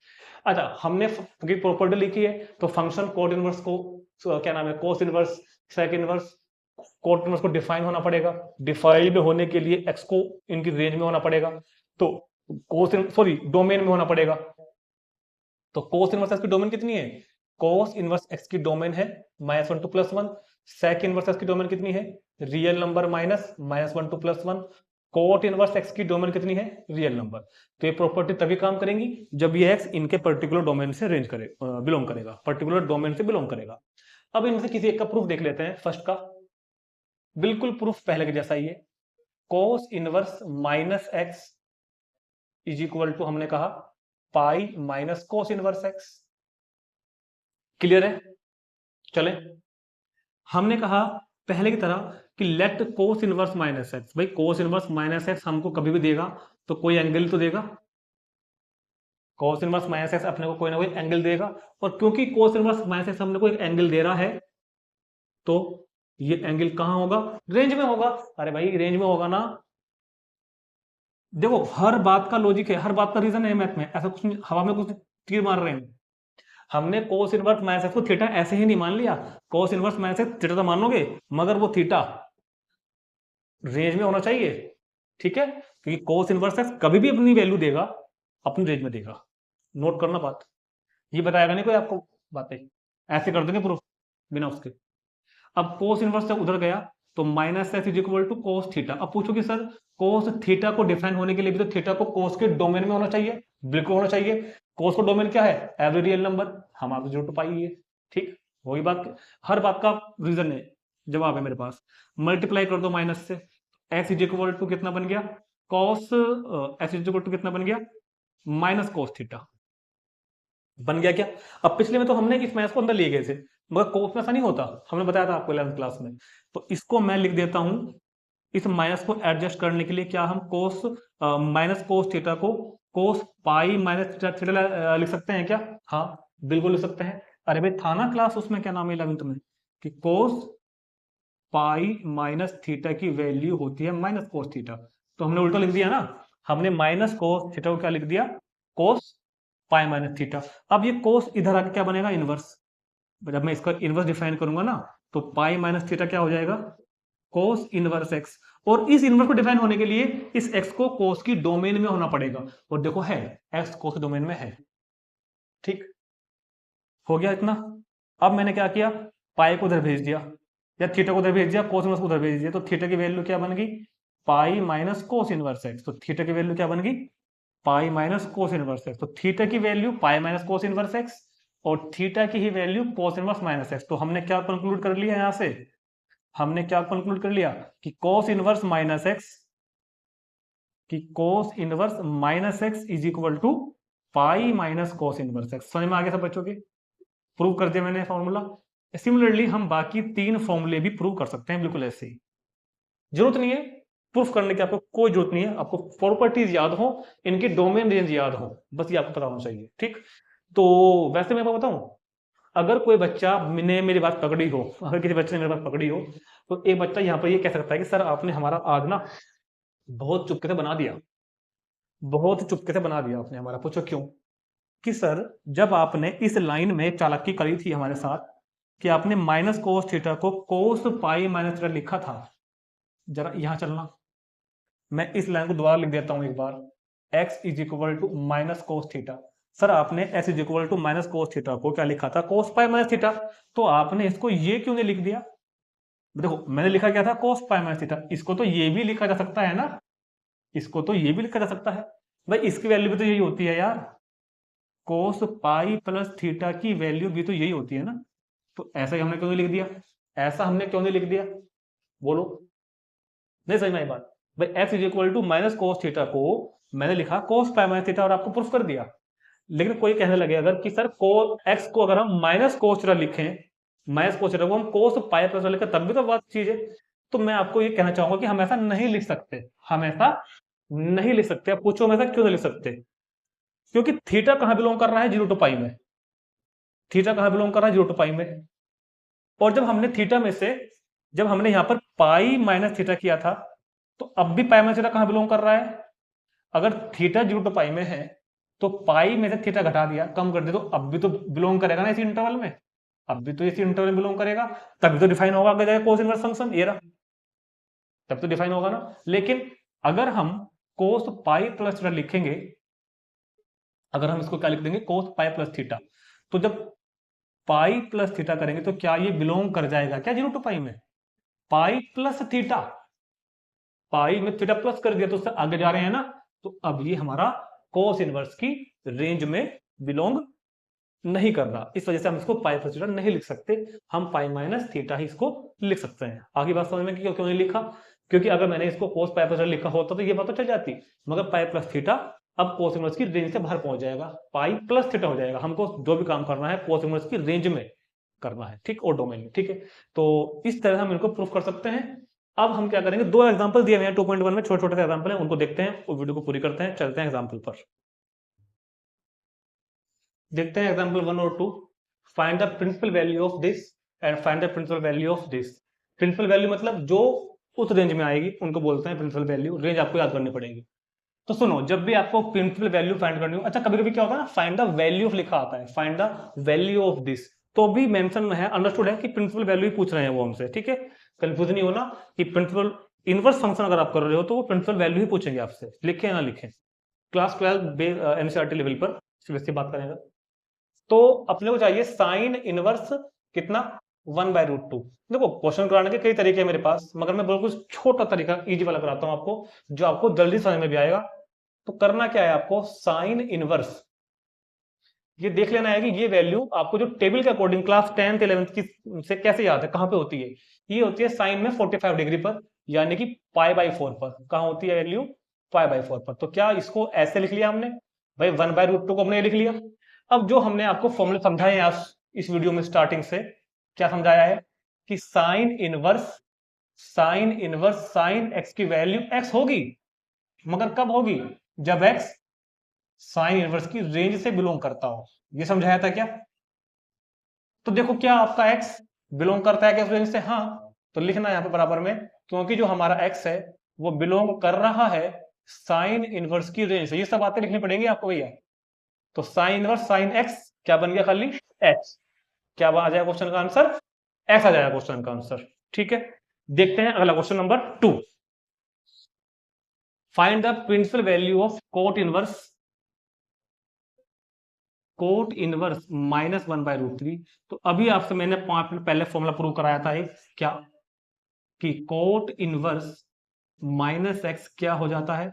अच्छा, हमने प्रॉपर्टी लिखी है तो फंक्शन कॉट इनवर्स को क्या नाम है, cos inverse, sec inverse, cot inverse को डिफाइन होना पड़ेगा। डिफाइंड होने के लिए एक्स को इनकी रेंज में होना पड़ेगा, तो कोस सॉरी डोमेन में होना पड़ेगा। तो कोस इनवर्स एक्स की डोमेन कितनी है, कोस इनवर्स एक्स की डोमेन है -1 to +1। सेक इनवर्स एक्स की डोमेन कितनी है, real number minus -1 to +1। Cot inverse x की डोमेन कितनी है, रियल नंबर। तो ये प्रॉपर्टी तभी काम करेंगी जब ये एक्स इनके पर्टिकुलर डोमेन से रेंज करे बिलोंग करेगा, पर्टिकुलर डोमेन से बिलोंग करेगा। अब इनमें से किसी एक का प्रूफ देख लेते हैं। फर्स्ट का बिल्कुल प्रूफ पहले के जैसा ही है, cos inverse minus x is equal to हमने कहा pi minus cos inverse x. Clear है? चले, हमने कहा पहले की तरह कि let cos inverse minus x, भाई कोस इनवर्स माइनस एक्स हमको कभी भी देगा तो कोई एंगल तो देगा, कोस इनवर्स माइनस एक्स अपने को कोई ना कोई एंगल देगा। और क्योंकि कोस इनवर्स माइनस एक्स हमने को एक एंगल दे रहा है तो ये एंगल कहां होगा, रेंज में होगा। अरे भाई रेंज में होगा ना, देखो हर बात का लॉजिक है, हर बात का रीजन है मैथ में, ऐसा कुछ हवा में कुछ तीर मार रहे हैं। हमने कोस इनवर्स माइनस एक्स को थीटा ऐसे ही नहीं मान लिया, कोस इनवर्स माइनस एक्स थीटा तो मानोगे मगर वो थीटा रेंज में होना चाहिए, ठीक है? क्योंकि कोस इनवर्स एक्स कभी भी अपनी वैल्यू देगा, अपनी रेंज में देगा। नोट करना बात, ये बताएगा नहीं कोई आपको बातें, ऐसे कर देंगे प्रूफ बिना उसके। अब कोस इनवर्स जब उधर गया तो minus x is equal to cos theta. अब पूछो कि सर कोस थीटा को डिफाइन होने के लिए भी तो थीटा को कोस के डोमेन में होना चाहिए, बिल्कुल होना चाहिए। कोस का डोमेन क्या है, एवरी रियल नंबर, हमारा तो 0 to पाई है, ठीक। वही बात, हर बात का रीजन है, जवाब है मेरे पास। मल्टीप्लाई कर दो माइनस से, एक्स इज इक्वल टू कितना बन गया, cos x is equal to कितना बन गया, माइनस कोस थीटा बन गया क्या। अब पिछले में तो हमने इस माइनस को अंदर लिए गए थे, मगर कोस में ऐसा नहीं होता, हमने बताया था आपको 11th क्लास में। तो इसको मैं लिख देता हूं, इस माइनस को एडजस्ट करने के लिए क्या हम कोस माइनस कोस थीटा को कोस पाई माइनस थीटा लिख सकते हैं क्या, हाँ बिल्कुल लिख सकते हैं। अरे भाई था ना क्लास उसमें, क्या नाम है 11th में, कि कोस पाई माइनस थीटा की वैल्यू होती है माइनस कोस थीटा। तो हमने उल्टा लिख दिया ना, हमने माइनस कोस थीटा को क्या लिख दिया, कोस पाई माइनस थीटा। अब ये कोस इधर आके क्या बनेगा, इनवर्स। जब मैं इसका इनवर्स डिफाइन करूंगा ना तो पाई माइनस थीटा क्या हो जाएगा, कोस इनवर्स एक्स। और इस इनवर्स को डिफाइन होने के लिए इस एक्स को कोस की डोमेन में होना पड़ेगा, और देखो है एक्स कोस की डोमेन में है, ठीक हो गया इतना। अब मैंने क्या किया, पाई को उधर भेज दिया या थीटा को उधर भेज दिया, कोस इनवर्स को उधर भेज दिया, तो थीटा की वैल्यू क्या बन गई, pi minus cos inverse x. तो थीटा की वैल्यू क्या बन गई, pi minus cos inverse x. तो थीटा की value pi minus cos inverse x और थीटा की ही value cos inverse minus x. तो हमने क्या कंक्लूड कर लिया यहां से, हमने क्या कंक्लूड कर लिया कि कोस इनवर्स माइनस एक्स, कि cos inverse minus x is equal to pi minus cos inverse x. समझ में आ गया सब बच्चों के, प्रूव कर दिया मैंने फॉर्मूला। सिमिलरली हम बाकी 3 फॉर्मूले भी प्रूव कर सकते हैं बिल्कुल ऐसे ही, जरूरत नहीं है प्रूफ करने की, आपको कोई जरूरत नहीं है, आपको प्रॉपर्टीज याद हो, इनकी डोमेन रेंज याद हो, बस ये आपको पता होना चाहिए, ठीक। तो वैसे मैं आपको बताऊं, अगर कोई बच्चा ने मेरी बात पकड़ी हो, अगर किसी बच्चे ने मेरी बात पकड़ी हो, तो एक बच्चा यहाँ पर ये कह सकता है कि सर आपने हमारा आज ना बहुत चुपके से बना दिया, बहुत चुपके से बना दिया आपने हमारा। पूछो क्यों, कि सर जब आपने इस लाइन में चालाकी करी थी हमारे साथ कि आपने माइनस कोस थीटा को कोस पाई माइनस थीटा लिखा था, जरा यहां चलना, मैं इस लाइन को दोबारा लिख देता हूं एक बार, x is equal to minus cos theta. Sir आपने x is equal to minus cos theta को क्या लिखा था, कोस पाई माइनस थीटा। तो आपने इसको ये क्यों नहीं लिख दिया, देखो मैंने लिखा क्या था, कोस पाई माइनस थीटा, इसको तो ये भी लिखा जा सकता है ना, इसको तो ये भी लिखा जा सकता है। भाई इसकी वैल्यू भी तो यही होती है यार, कोस पाई प्लस थीटा की वैल्यू भी तो यही होती है ना। तो ऐसा ही हमने क्यों नहीं लिख दिया, ऐसा हमने क्यों नहीं लिख दिया, बोलो, नहीं समझ में आई बात। भाई x is equal to minus cos theta को मैंने लिखा कोस पाई माइनस थीटा और आपको प्रूफ कर दिया। लेकिन कोई कहने लगे अगर कि सर को x को अगर हम माइनस कोस थीटा लिखें, माइनस कोस थीटा को हम कोस पाई प्लस लिखें तब भी तो बात चीज है। तो मैं आपको ये कहना चाहूंगा कि हम ऐसा नहीं लिख सकते, हम ऐसा नहीं लिख सकते। आप पूछो हम ऐसा क्यों नहीं लिख सकते, क्योंकि थीटा कहां बिलोंग कर रहा है, 0 to पाई में, थीटा कहां बिलोंग कर रहा है, 0 to पाई में। और जब हमने थीटा में से जब हमने यहां पर पाई माइनस थीटा किया था, तो अब भी पाई माइनस थीटा कहां बिलोंग कर रहा है, अगर थीटा 0 to पाई में है तो पाई में से थीटा घटा दिया, कम कर दिया, तो अब भी तो बिलोंग करेगा ना इसी इंटरवल में, अब भी तो इसी इंटरवल में बिलोंग करेगा, तभी तो डिफाइन होगा आगे जाएगा कोस इनवर्स फंक्शन, ये रहा, तब तो डिफाइन होगा ना। लेकिन अगर हम कोस पाई प्लस थीटा लिखेंगे, अगर हम इसको क्या लिख देंगे, कोस पाई प्लस थीटा, तो जब पाई प्लस थीटा करेंगे तो क्या ये बिलोंग कर जाएगा क्या 0 to पाई में? पाई प्लस थीटा, पाई में थीटा प्लस कर दिया तो उससे आगे जा रहे हैं ना, तो अब ये हमारा कोस इनवर्स की रेंज में बिलोंग नहीं कर रहा, इस वजह से हम इसको पाई प्लस थीटा नहीं लिख सकते, हम पाई माइनस थीटा ही इसको लिख सकते हैं। आगे बात समझ में कि क्यों नहीं लिखा, क्योंकि अगर मैंने इसको कोस पाई प्लस थीटा लिखा होता तो ये बात तो चल जाती, मगर पाई प्लस थीटा अब कोस इनवर्स की रेंज से बाहर पहुंच जाएगा, पाई प्लस थीटा हो जाएगा, हमको जो भी काम करना है कोस इनवर्स की रेंज में करना है, ठीक, और डोमेन में, ठीक है। तो इस तरह हम इनको प्रूफ कर सकते हैं। अब हम क्या करेंगे, दो एग्जांपल दिए हुए हैं 2.1 में, छोटे छोटे से एग्जांपल हैं, उनको देखते हैं और वीडियो को पूरी करते हैं, चलते हैं एग्जांपल पर। देखते हैं एग्जांपल 1 और 2। Find the principal value of this and find the principal value of this. Principal value मतलब जो उस रेंज में आएगी उनको बोलते हैं प्रिंसिपल वैल्यू, रेंज आपको याद करनी पड़ेगी। तो सुनो, जब भी आपको प्रिंसिपल वैल्यू फाइंड करनी हो, अच्छा कभी कभी क्या होता है ना, फाइंड द वैल्यू ऑफ लिखा आता है, find the value of this, तो भी मेंशन है, अंडरस्टूड है कि प्रिंसिपल वैल्यू ही पूछ रहे हैं वो हमसे, ठीक है, कंफ्यूज नहीं होना कि प्रिंसिपल इनवर्स फंक्शन अगर आप कर रहे हो तो वो प्रिंसिपल वैल्यू ही पूछेंगे आपसे, लिखें ना लिखें। क्लास 12 एनसीईआरटी लेवल पर सीबीएसई बात करेगा। तो अपने को चाहिए साइन इनवर्स कितना, 1/√2। देखो क्वेश्चन कराने के कई तरीके हैं मेरे पास, मगर मैं बिल्कुल छोटा तरीका इजी वाला कराता हूं आपको, जो आपको जल्दी समझ में भी आएगा। तो करना क्या है आपको, साइन इनवर्स, ये देख लेना है कि ये वैल्यू आपको जो टेबल के अकॉर्डिंग क्लास 10th 11th की से कैसे याद है, कहां पे होती है, ये होती है साइन में 45 डिग्री पर, यानी कि π/4 पर। कहां होती है वैल्यू, π/4 पर। तो क्या इसको ऐसे लिख लिया हमने, भाई 1/√2 को हमने लिख लिया। अब जो हमने आपको फॉर्मूले समझाए हैं आज इस वीडियो में स्टार्टिंग से, क्या समझाया है कि साइन इनवर्स साइन एक्स की वैल्यू एक्स होगी, मगर कब होगी, जब एक्स साइन इनवर्स की रेंज से बिलोंग करता हो, ये समझाया था क्या। तो देखो क्या आपका एक्स बिलोंग करता है क्या इस रेंज से, हाँ, तो लिखना यहाँ पे बराबर में, क्योंकि जो हमारा एक्स है वो बिलोंग कर रहा है साइन इनवर्स की रेंज से, ये सब बातें लिखनी पड़ेंगी आपको भैया। तो साइन इनवर्स साइन एक्स क्या बन गया, खाली एक्स, क्या आ जाएगा क्वेश्चन का आंसर, एक्स आ जाएगा क्वेश्चन का आंसर, ठीक है। देखते हैं अगला question number 2। Find the principal value of cot inverse -1/√3। तो अभी आपसे मैंने 5 मिनट पहले फॉर्मूला प्रूव कराया था, क्या कि कोट इनवर्स माइनस एक्स क्या हो जाता है,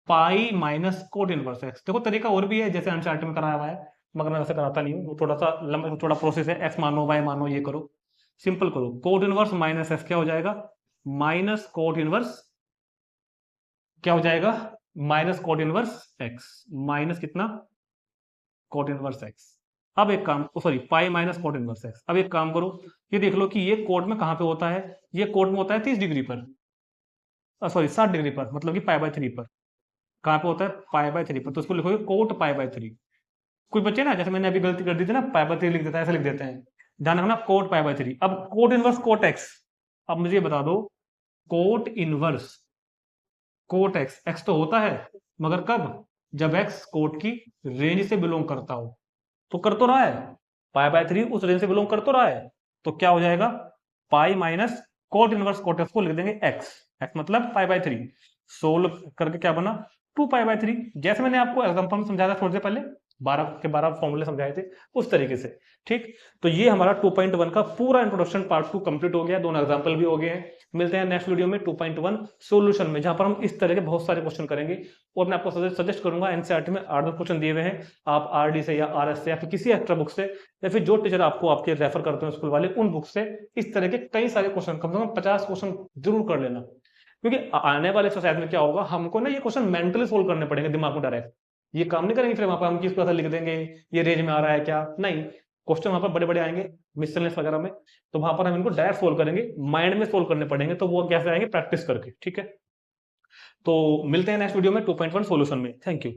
pi minus cot inverse x. देखो तरीका और भी है, जैसे एनसीईआरटी में कराया हुआ है, मगर मैं वैसे कराता नहीं हूँ, वो थोड़ा सा लंबा थोड़ा प्रोसेस है, एक्स मानो वाई मानो, ये करो, सिंपल करो, कोट इनवर्स माइनस एक्स क्या हो जाएगा, माइनस कोट इनवर्स क्या हो जाएगा, minus cot inverse x, minus कितना, कोट इनवर्स एक्स। अब एक काम, सॉरी, पाई माइनस कोट इनवर्स एक्स। अब एक काम करो, ये देख लो कि ये कोट में कहां पे होता है, ये कोट में होता है 30 डिग्री पर, सॉरी 60 डिग्री पर, मतलब कि π/3 पर। कहां पे होता है, π/3 पर, तो उसको लिखोगे कोट π/3। कुछ बच्चे ना, जैसे मैंने अभी गलती कर दी थी ना, π/3 लिख देता है, ऐसे लिख देते हैं, ध्यान रखना, कोट π/3। अब कोट इनवर्स कोट एक्स, अब मुझे बता दो, cot inverse cot x, x तो होता है, मगर कब, जब एक्स कोट की रेंज से बिलोंग करता हो, तो कर तो रहा है, π/3 उस रेंज से बिलोंग कर तो रहा है, तो क्या हो जाएगा, pi minus cot inverse cot x को लिख देंगे एक्स, एक्स मतलब π/3, सोल्व करके क्या बना, 2π/3, जैसे मैंने आपको एग्जांपल में समझाया था थोड़ी देर पहले, 12 के 12 फॉर्मूले समझाए थे उस तरीके से, ठीक। तो ये हमारा 2.1 का पूरा इंट्रोडक्शन पार्ट 2 कंप्लीट हो गया, दोनों एग्जांपल भी हो गए हैं। मिलते हैं नेक्स्ट वीडियो में 2.1 सॉल्यूशन में, जहां पर हम इस तरह के बहुत सारे क्वेश्चन करेंगे, और मैं आपको सजेस्ट करूंगा, एनसीईआरटी में 8-10 क्वेश्चन दिए हुए हैं, आप आरडी से या आरएस से या फिर किसी एक्स्ट्रा बुक से, या फिर जो टीचर आपको आपके रेफर करते हैं स्कूल वाले, उन बुक से इस तरह के कई सारे क्वेश्चन, कम से कम 50 क्वेश्चन जरूर कर लेना, क्योंकि आने वाले एक्सरसाइज में क्या होगा, हमको ना ये क्वेश्चन मेंटली सोल्व करने पड़ेंगे दिमाग में डायरेक्ट, ये काम नहीं करेंगे फिर वहां पर हम किस तरह लिख देंगे, ये रेंज में आ रहा है क्या, नहीं, क्वेश्चन वहां पर बड़े बड़े आएंगे मिसलेनियस वगैरह में, तो वहां पर हम इनको डायरेक्ट सोल्व करेंगे, माइंड में सोल्व करने पड़ेंगे, तो वो कैसे आएंगे, प्रैक्टिस करके, ठीक है। तो मिलते हैं नेक्स्ट वीडियो में 2.1 सॉल्यूशन में, थैंक यू।